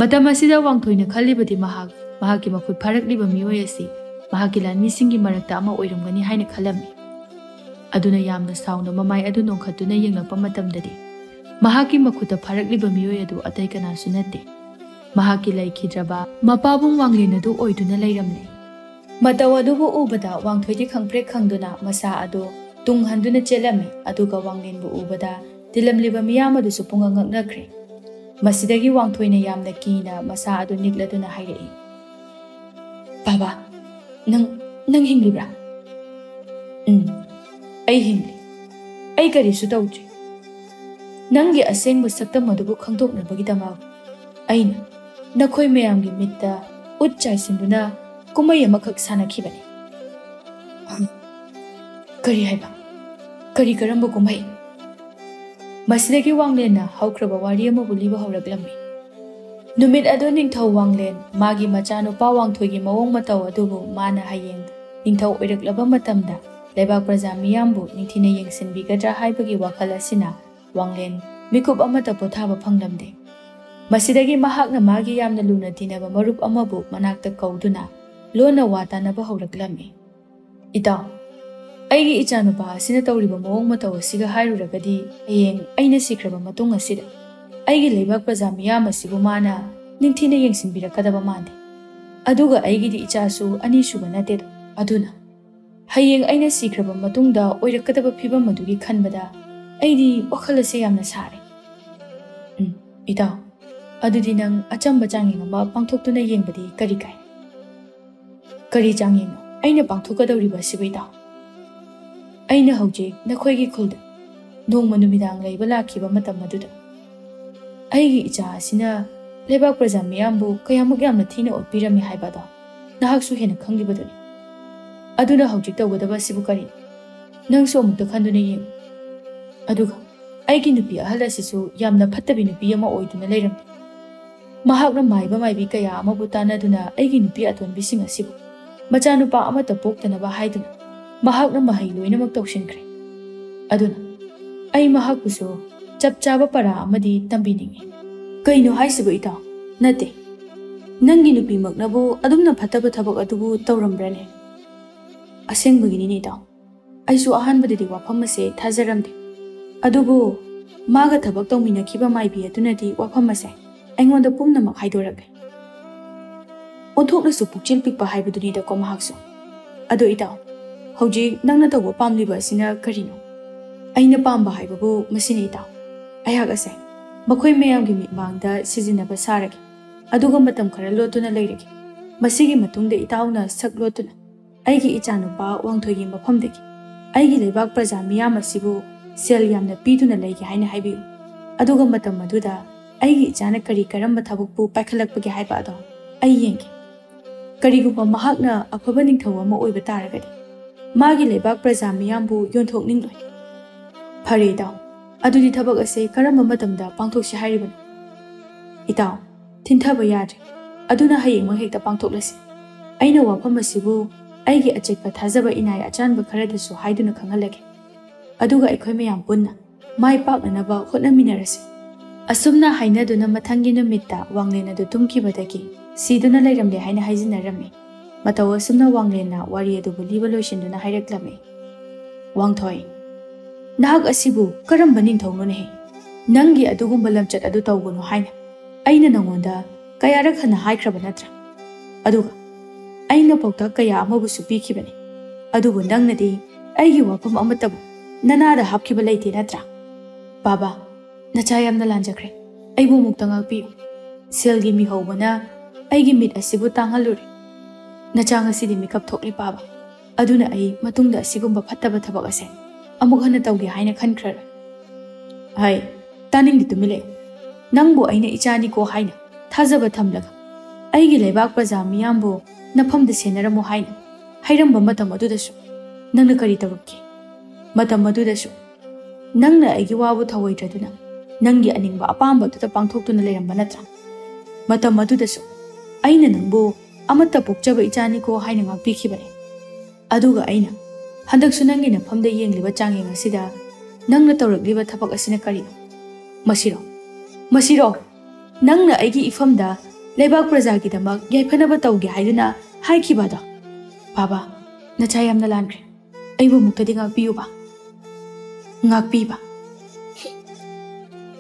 ꯃꯇꯝ ꯑꯁꯤꯗ ꯋꯥꯡꯊꯣꯏꯅ ꯈꯜꯂꯤꯕꯗꯤ ꯃꯍꯥꯛꯀꯤ ꯃꯈꯨꯠ ꯐꯥꯔꯛꯂꯤꯕ ꯃꯤꯑꯣꯏ ꯑꯁꯤ ꯃꯍꯥꯛꯀꯤ ꯂꯥꯟꯃꯤꯁꯤꯡꯒꯤ ꯃꯔꯛꯇ ꯑꯃ ꯑꯣꯏꯔꯝꯒꯅꯤ ꯍꯥꯏꯅ ꯈꯜꯂꯝꯃꯤ꯫ ꯑꯗꯨꯅ ꯌꯥꯝꯅ ꯁꯥꯎꯅ ꯃꯃꯥꯏ ꯑꯗꯨ ꯅꯣꯡꯈꯠꯇꯨꯅ ꯌꯦꯡꯂꯛꯄ ꯃꯇꯝꯗꯗꯤ ꯃꯍꯥꯛꯀꯤ ꯃꯈꯨꯠꯇ ꯐꯥꯔꯛꯂꯤꯕ ꯃꯤꯑꯣꯏ ꯑꯗꯨ ꯑꯇꯩ ꯀꯅꯥꯁꯨ ꯅꯠꯇꯦ, ꯃꯍꯥꯛꯀꯤ ꯂꯩꯈꯤꯗ꯭ꯔꯕ ꯃꯄꯥꯕꯨꯡ ꯋꯥꯡꯂꯦꯟ ꯑꯗꯨ ꯑꯣꯏꯗꯨꯅ ꯂꯩꯔꯝꯂꯦ꯫ ꯃꯇꯧ ꯑꯗꯨꯕꯨ ꯎꯕꯗ ꯋꯥꯡꯊꯣꯏꯗꯤ ꯈꯪꯄ꯭ꯔꯦꯛ ꯈꯪꯗꯨꯅ ꯃꯁꯥ ꯑꯗꯨ ꯇꯨꯡꯍꯟꯗꯨꯅ ꯆꯦꯜꯂꯝꯃꯤ꯫ ꯑꯗꯨꯒ ꯋꯥꯡꯂꯦꯟꯕꯨ ꯎꯕꯗ ꯇꯤꯜꯂꯝꯂꯤꯕ ꯃꯤꯌꯥꯝ ꯑꯗꯨꯁꯨ ꯄꯨꯡꯉꯛ ꯉꯛꯅꯈ꯭ꯔꯦ꯫ ꯃꯁꯤꯗꯒꯤ ꯋꯥꯡꯊꯣꯏꯅ ꯌꯥꯝꯅ ꯀꯤꯅ ꯃꯁꯥ ꯑꯗꯨ ꯅꯤꯛꯂꯗꯨꯅ ꯍꯥꯏꯔꯛꯏ, ꯕꯥꯕꯥ, ꯅꯪ ꯍꯤꯡꯂꯤꯕ꯭ꯔꯥ? ꯑꯩ ꯍꯤꯡꯂꯤ꯫ ꯑꯩ ꯀꯔꯤꯁꯨ ꯇꯧꯗ꯭ꯔꯤ꯫ ꯅꯪꯒꯤ ꯑꯁꯦꯡꯕ ꯁꯛꯇꯝ ꯑꯗꯨꯕꯨ ꯈꯪꯗꯣꯛꯅꯕꯒꯤꯗꯃꯛ ꯑꯩꯅ ꯅꯈꯣꯏ ꯃꯌꯥꯝꯒꯤ ꯃꯤꯠꯇ ꯎꯠ ꯆꯥꯏꯁꯤꯟꯗꯨꯅ ꯀꯨꯝꯃꯩ ꯑꯃꯈꯛ ꯁꯥꯟꯅꯈꯤꯕꯅꯤ꯫ ꯀꯔꯤ ꯍꯥꯏꯕ? ꯀꯔꯝꯕ ꯀꯨꯝꯍꯩ? ꯃꯁꯤꯗꯒꯤ ꯋꯥꯡꯂꯦꯟꯅ ꯍꯧꯈ꯭ꯔꯕ ꯋꯥꯔꯤ ꯑꯃꯕꯨ ꯂꯤꯕ ꯍꯧꯔꯛꯂꯝꯃꯤ꯫ ꯅꯨꯃꯤꯠ ꯑꯗꯨ ꯅꯤꯡꯊꯧ ꯋꯥꯡꯂꯦꯟ ꯃꯥꯒꯤ ꯃꯆꯥꯅꯨꯄꯥ ꯋꯥꯡꯊꯣꯏꯒꯤ ꯃꯑꯣꯡ ꯃꯇꯧ ꯑꯗꯨꯕꯨ ꯃꯥꯅ ꯍꯌꯦꯡ ꯅꯤꯡꯊꯧ ꯑꯣꯏꯔꯛꯂꯕ ꯃꯇꯝꯗ ꯂꯩꯕꯥꯛ ꯄ꯭ꯔꯖꯥ ꯃꯤꯌꯥꯝꯕꯨ ꯅꯤꯡꯊꯤꯅ ꯌꯦꯡꯁꯤꯟꯕꯤꯒꯗ꯭ꯔꯥ ꯍꯥꯏꯕꯒꯤ ꯋꯥꯈꯜ ꯑꯁꯤꯅ ꯋꯥꯡꯂꯦꯟ ꯃꯤꯀꯨꯞ ꯑꯃꯠꯇ ꯄꯣꯊꯥꯕ ꯐꯪꯂꯝꯗꯦ꯫ ꯃꯁꯤꯗꯒꯤ ꯃꯍꯥꯛꯅ ꯃꯥꯒꯤ ꯌꯥꯝꯅ ꯂꯨꯅ ꯇꯤꯟꯅꯕ ꯃꯔꯨꯞ ꯑꯃꯕꯨ ꯃꯅꯥꯛꯇ ꯀꯧꯗꯨꯅ ꯂꯣꯟꯅ ꯋꯥ ꯇꯥꯅꯕ ꯍꯧꯔꯛꯂꯝꯃꯤ꯫ ꯏꯇꯥꯎ, ꯑꯩꯒꯤ ꯏꯆꯥꯅꯨꯄꯥ ꯑꯁꯤꯅ ꯇꯧꯔꯤꯕ ꯃꯑꯣꯡ ꯃꯇꯧ ꯑꯁꯤꯒ ꯍꯥꯏꯔꯨꯔꯒꯗꯤ ꯍꯌꯦꯡ ꯑꯩꯅ ꯁꯤꯈ꯭ꯔꯕ ꯃꯇꯨꯡ ꯑꯁꯤꯗ ꯑꯩꯒꯤ ꯂꯩꯕꯥꯛ प्रजा ꯃꯤꯌꯥꯝ ꯑꯁꯤꯕꯨ ꯃꯥꯅ ꯅꯤꯡꯊꯤꯅ ꯌꯦꯡꯁꯤꯟꯕꯤꯔꯛꯀꯗꯕ ꯃꯥꯟꯗꯦ꯫ ꯑꯗꯨꯒ ꯑꯩꯒꯤꯗꯤ ꯏꯆꯥꯁꯨ ꯑꯅꯤꯁꯨꯕ ꯅꯠꯇꯦꯗꯣ꯫ ꯑꯗꯨꯅ ꯍꯌꯦꯡ ꯑꯩꯅ ꯁꯤꯈ꯭ꯔꯕ ꯃꯇꯨꯡꯗ ꯑꯣꯏꯔꯛꯀꯗꯕ ꯐꯤꯕꯝ ꯑꯗꯨꯒꯤ ꯈꯟꯕꯗ ꯑꯩꯗꯤ ꯋꯥꯈꯜ ꯑꯁꯤ ꯌꯥꯝꯅ ꯁꯥꯔꯦ꯫ ꯏꯇꯥꯎ, ꯑꯗꯨꯗꯤ ꯅꯪ ꯑꯆꯝꯕ ꯆꯥꯡꯌꯦꯡ ꯑꯃ ꯄꯥꯡꯊꯣꯛꯇꯨꯅ ꯌꯦꯡꯕꯗꯤ ꯀꯔꯤ ꯀꯥꯏ? ꯀꯔꯤ ꯆꯥꯡꯌꯦꯡꯅꯣ ꯑꯩꯅ ꯄꯥꯡꯊꯣꯛꯀꯗꯧꯔꯤꯕ ꯑꯁꯤꯕꯨ ꯏꯇꯥꯎ? ꯑꯩꯅ ꯍꯧꯖꯤꯛ ꯅꯈꯣꯏꯒꯤ ꯈꯨꯜꯗ ꯅꯣꯡꯃ ꯅꯨꯃꯤꯗꯥꯡ ꯂꯩꯕ ꯂꯥꯛꯈꯤꯕ ꯃꯇꯝ ꯑꯗꯨꯗ ꯑꯩꯒꯤ ꯏꯆꯥ ꯑꯁꯤꯅ ꯂꯩꯕꯥꯛ ꯄ꯭ꯔꯖꯥ ꯃꯤꯌꯥꯝꯕꯨ ꯀꯌꯥꯃꯨꯛ ꯌꯥꯝꯅ ꯊꯤꯅ ꯑꯣꯠꯄꯤꯔꯝꯃꯤ ꯍꯥꯏꯕꯗꯣ ꯅꯍꯥꯛꯁꯨ ꯍꯦꯟꯅ ꯈꯪꯂꯤꯕꯗꯨꯅꯤ꯫ ꯑꯗꯨꯅ ꯍꯧꯖꯤꯛ ꯇꯧꯒꯗꯕ ꯑꯁꯤꯕꯨ ꯀꯔꯤꯅꯣ? ꯅꯪꯁꯨ ꯑꯃꯨꯛꯇ ꯈꯟꯗꯨꯅ ꯌꯦꯡꯉꯨ꯫ ꯑꯗꯨꯒ ꯑꯩꯒꯤ ꯅꯨꯄꯤ ꯑꯍꯜ ꯑꯁꯤꯁꯨ ꯌꯥꯝꯅ ꯐꯠꯇꯕꯤ ꯅꯨꯄꯤ ꯑꯃ ꯑꯣꯏꯗꯨꯅ ꯂꯩꯔꯝꯃꯤ꯫ ꯃꯍꯥꯛꯅ ꯃꯥꯏꯕ ꯃꯥꯏꯕꯤ ꯀꯌꯥ ꯑꯃꯕꯨ ꯇꯥꯟꯅꯗꯨꯅ ꯑꯩꯒꯤ ꯅꯨꯄꯤ ꯑꯇꯣꯟꯕꯤꯁꯤꯡ ꯑꯁꯤꯕꯨ ꯃꯆꯥꯅꯨꯄꯥ ꯑꯃꯠꯇ ꯄꯣꯛꯇꯅꯕ ꯍꯥꯏꯗꯨꯅ ꯃꯍꯥꯛꯅ ꯃꯍꯩ ꯂꯣꯏꯅꯃꯛ ꯇꯧꯁꯤꯟꯈ꯭ꯔꯦ꯫ ꯑꯗꯨꯅ ꯑꯩ ꯃꯍꯥꯛꯄꯨꯁꯨ ꯆꯞ ꯆꯥꯕ ꯄꯔꯥ ꯑꯃꯗꯤ ꯇꯝꯕꯤꯅꯤꯡꯉꯤ꯫ ꯀꯩꯅꯣ ꯍꯥꯏꯁꯤꯕꯨ ꯏꯇꯥꯎ? ꯅꯠꯇꯦ, ꯅꯪꯒꯤ ꯅꯨꯄꯤꯃꯛꯅꯕꯨ ꯑꯗꯨꯝꯅ ꯐꯠꯇꯕ ꯊꯕꯛ ꯑꯗꯨꯕꯨ ꯇꯧꯔꯝꯕ꯭ꯔꯅꯦ? ꯑꯁꯦꯡꯕꯒꯤꯅꯤꯅꯦ ꯏꯇꯥꯎ, ꯑꯩꯁꯨ ꯑꯍꯥꯟꯕꯗꯗꯤ ꯋꯥꯐꯝ ꯑꯁꯦ ꯊꯥꯖꯔꯝꯗꯦ꯫ ꯑꯗꯨꯕꯨ Maga tabak tꯧꯃꯤꯟꯅꯈꯤꯕ ꯃꯥꯏꯕꯤ ꯑꯗꯨꯅꯗꯤ ꯋꯥꯐꯝ ꯑꯁꯦ ꯑꯩꯉꯣꯟꯗ ꯄꯨꯝꯅꯃꯛ ꯍꯥꯏꯗꯣꯔꯛꯂꯦ꯫ ꯑꯣꯟꯊꯣꯛꯅꯁꯨ ꯄꯨꯛꯆꯦꯜ ꯄꯤꯛꯄ ꯍꯥꯏꯕꯗꯨꯅꯤꯗꯀꯣ ꯃꯍꯥꯛꯁꯨ꯫ ꯑꯗꯣ ꯏꯇꯥꯎ, ꯍꯧꯖꯤꯛ ꯅꯪꯅ ꯇꯧꯕ ꯄꯥꯝꯂꯤꯕ ꯑꯁꯤꯅ ꯀꯔꯤꯅꯣ? ꯑꯩꯅ ꯄꯥꯝꯕ ꯍꯥꯏꯕꯕꯨ ꯃꯁꯤꯅꯤ ꯏꯇꯥꯎ꯫ ꯑꯩꯍꯥꯛ ꯑꯁꯦ ꯃꯈꯣꯏ ꯃꯌꯥꯝꯒꯤ ꯃꯤꯠꯃꯥꯡꯗ ꯁꯤꯖꯤꯟꯅꯕ ꯁꯥꯔꯒꯦ, ꯑꯗꯨꯒ ꯃꯇꯝ ꯈꯔ ꯂꯣꯠꯇꯨꯅ ꯂꯩꯔꯒꯦ꯫ ꯃꯁꯤꯒꯤ ꯃꯇꯨꯡꯗ ꯏꯇꯥꯎꯅ ꯁꯛ ꯂꯣꯠꯇꯨꯅ ꯑꯩꯒꯤ ꯏꯆꯥꯅꯨꯄꯥ ꯋꯥꯡꯊꯣꯏꯒꯤ ꯃꯐꯝꯗꯒꯤ ꯑꯩꯒꯤ ꯂꯩꯕꯥꯛ ꯄ꯭ꯔꯖꯥ ꯃꯤꯌꯥꯝ ꯑꯁꯤꯕꯨ ꯁꯦꯜ ꯌꯥꯝꯅ ꯄꯤꯗꯨꯅ ꯂꯩꯒꯦ ꯍꯥꯏꯅ ꯍꯥꯏꯕꯤꯌꯨ꯫ ꯑꯗꯨꯒ ꯃꯇꯝ ꯑꯗꯨꯗ ꯑꯩꯒꯤ ꯏꯆꯥꯅ ꯀꯔꯤ ꯀꯔꯝꯕ ꯊꯕꯛꯄꯨ ꯄꯥꯏꯈꯠꯂꯛꯄꯒꯦ ꯍꯥꯏꯕ ꯑꯗꯣ ꯑꯩ ꯌꯦꯡꯒꯦ꯫ ꯀꯔꯤꯒꯨꯝꯕ ꯃꯍꯥꯛꯅ ꯑꯐꯕ ꯅꯤꯡꯊꯧ ꯑꯃ ꯑꯣꯏꯕ ꯇꯥꯔꯒꯗꯤ ꯃꯥꯒꯤ ꯂꯩꯕꯥꯛ ꯄ꯭ꯔꯖꯥ ꯃꯤꯌꯥꯝꯕꯨ ꯌꯣꯟꯊꯣꯛꯅꯤꯡꯂꯣꯏ꯫ ꯐꯔꯦ ꯏꯇꯥꯎ, ꯑꯗꯨꯗꯤ ꯊꯕꯛ ꯑꯁꯤ ꯀꯔꯝꯕ ꯃꯇꯝꯗ ꯄꯥꯡꯊꯣꯛꯁꯤ ꯍꯥꯏꯔꯤꯕꯅꯣ? ꯏꯇꯥꯎ, ꯊꯤꯟꯊꯕ ꯌꯥꯗ꯭ꯔꯦ, ꯑꯗꯨꯅ ꯍꯌꯦꯡꯃꯛ ꯍꯦꯛꯇ ꯄꯥꯡꯊꯣꯛꯂꯁꯤ꯫ ꯑꯩꯅ ꯋꯥꯐꯝ ꯑꯁꯤꯕꯨ ꯑꯩꯒꯤ ꯑꯆꯦꯠꯄ ꯊꯥꯖꯕ ꯏꯅꯥꯏ ꯑꯆꯥꯟꯕ ꯈꯔꯗꯁꯨ ꯍꯥꯏꯗꯨꯅ ꯈꯪꯍꯜꯂꯒꯦ, ꯑꯗꯨꯒ ꯑꯩꯈꯣꯏ ꯃꯌꯥꯝ ꯄꯨꯟꯅ ꯃꯥꯏ ꯄꯥꯛꯅꯅꯕ ꯍꯣꯠꯅꯃꯤꯟꯅꯔꯁꯤ꯫ ꯑꯁꯨꯝꯅ ꯍꯥꯏꯅꯗꯨꯅ ꯃꯊꯪꯒꯤ ꯅꯨꯃꯤꯠꯇ ꯋꯥꯡꯂꯦꯟ ꯑꯗꯨ ꯇꯨꯝꯈꯤꯕꯗꯒꯤ ꯁꯤꯗꯨꯅ ꯂꯩꯔꯝꯂꯦ ꯍꯥꯏꯅ ꯍꯥꯏꯖꯤꯟꯅꯔꯝꯃꯤ꯫ ꯃꯇꯧ ꯑꯁꯨꯝꯅ ꯋꯥꯡꯂꯦꯟꯅ ꯋꯥꯔꯤ ꯑꯗꯨꯕꯨ ꯂꯤꯕ ꯂꯣꯏꯁꯤꯟꯗꯨꯅ ꯍꯥꯏꯔꯛꯂꯝꯃꯤ꯫ ꯋꯥꯡꯊꯣꯏ, ꯅꯍꯥꯛ ꯑꯁꯤꯕꯨ ꯀꯔꯝꯕ ꯅꯤꯡꯊꯧꯅꯣꯅꯦꯍꯦ? ꯅꯪꯒꯤ ꯑꯗꯨꯒꯨꯝꯕ ꯂꯝꯆꯠ ꯑꯗꯨ ꯇꯧꯒꯅꯨ ꯍꯥꯏꯅ ꯑꯩꯅ ꯅꯉꯣꯟꯗ ꯀꯌꯥꯔꯛ ꯍꯟꯅ ꯍꯥꯏꯈ꯭ꯔꯕ ꯅꯠꯇ꯭ꯔꯥ? ꯑꯗꯨꯒ ꯑꯩꯅ ꯄꯥꯎꯇꯥꯛ ꯀꯌꯥ ꯑꯃꯕꯨꯁꯨ ꯄꯤꯈꯤꯕꯅꯤ, ꯑꯗꯨꯕꯨ ꯅꯪꯅꯗꯤ ꯑꯩꯒꯤ ꯋꯥꯐꯝ ꯑꯃꯠꯇꯕꯨ ꯅꯅꯥꯗ ꯍꯥꯞꯈꯤꯕ ꯂꯩꯇꯦ ꯅꯠꯇ꯭ꯔꯥ? ꯕꯥꯕꯥ, ꯅꯆꯥ ꯌꯥꯝꯅ ꯂꯥꯟꯖꯈ꯭ꯔꯦ, ꯑꯩꯕꯨ ꯑꯃꯨꯛꯇ ꯉꯥꯛꯄꯤꯌꯨ꯫ ꯁꯦꯜꯒꯤ ꯃꯤꯍꯧꯕꯅ ꯑꯩꯒꯤ ꯃꯤꯠ ꯑꯁꯤꯕꯨ ꯇꯥꯡꯍꯜꯂꯨꯔꯦ꯫ ꯅꯆꯥ ꯉꯁꯤꯗꯤ ꯃꯤꯀꯞ ꯊꯣꯛꯂꯤ ꯕꯥꯕꯥ, ꯑꯗꯨꯅ ꯑꯩ ꯃꯇꯨꯡꯗ ꯑꯁꯤꯒꯨꯝꯕ ꯐꯠꯇꯕ ꯊꯕꯛ ꯑꯁꯦ ꯑꯃꯨꯛ ꯍꯟꯅ ꯇꯧꯒꯦ ꯍꯥꯏꯅ ꯈꯟꯈ꯭ꯔꯔꯣꯏ꯫ ꯍꯩ, ꯇꯥꯅꯤꯡꯗꯦ, ꯇꯨꯃꯤꯟ꯫ ꯅꯪꯕꯨ ꯑꯩꯅ ꯏꯆꯥꯅꯤꯀꯣ ꯍꯥꯏꯅ ꯊꯥꯖꯕ ꯊꯝꯂꯒ ꯑꯩꯒꯤ ꯂꯩꯕꯥꯛ ꯄ꯭ꯔꯖꯥ ꯃꯤꯌꯥꯝꯕꯨ ꯅꯐꯝꯗ ꯁꯦꯟꯅꯔꯝꯃꯨ ꯍꯥꯏꯅ ꯍꯥꯏꯔꯝꯕ ꯃꯇꯝ ꯑꯗꯨꯗꯁꯨ ꯅꯪꯅ ꯀꯔꯤ ꯇꯧꯔꯛꯈꯤ? ꯃꯇꯝ ꯑꯗꯨꯗꯁꯨ ꯅꯪꯅ ꯑꯩꯒꯤ ꯋꯥꯕꯨ ꯊꯧꯑꯣꯏꯗ꯭ꯔꯗꯨꯅ ꯅꯪꯒꯤ ꯑꯅꯤꯡꯕ ꯑꯄꯥꯝꯕ ꯑꯗꯨꯗ ꯄꯥꯡꯊꯣꯛꯇꯨꯅ ꯂꯩꯔꯝꯕ ꯅꯠꯇ꯭ꯔꯥ? ꯃꯇꯝ ꯑꯗꯨꯗꯁꯨ ꯑꯩꯅ ꯅꯪꯕꯨ ꯑꯃꯠꯇ ꯄꯣꯛꯆꯕ ꯏꯆꯥꯅꯤꯀꯣ ꯍꯥꯏꯅ ꯉꯥꯛꯄꯤꯈꯤꯕꯅꯤ꯫ ꯑꯗꯨꯒ ꯑꯩꯅ ꯍꯟꯗꯛꯁꯨ ꯅꯪꯒꯤ ꯅꯐꯝꯗ ꯌꯦꯡꯂꯤꯕ ꯆꯥꯡꯌꯦꯡ ꯑꯁꯤꯗ ꯅꯪꯅ ꯇꯧꯔꯛꯂꯤꯕ ꯊꯕꯛ ꯑꯁꯤꯅ ꯀꯔꯤꯅꯣ? ꯃꯁꯤꯔꯣ ꯅꯪꯅ ꯑꯩꯒꯤ ꯏꯐꯝꯗ ꯂꯩꯕꯥꯛ ꯄ꯭ꯔꯖꯥꯒꯤꯗꯃꯛ ꯌꯥꯏꯐꯅꯕ ꯇꯧꯒꯦ ꯍꯥꯏꯗꯨꯅ ꯍꯥꯏꯈꯤꯕꯗꯣ? ꯕꯥꯕꯥ, ꯅꯆꯥ ꯌꯥꯝꯅ ꯂꯥꯟꯈ꯭ꯔꯦ, ꯑꯩꯕꯨ ꯑꯃꯨꯛꯇꯗꯤ ꯉꯥꯛꯄꯤꯌꯨꯕ꯫ ꯉꯥꯛꯄꯤꯕ?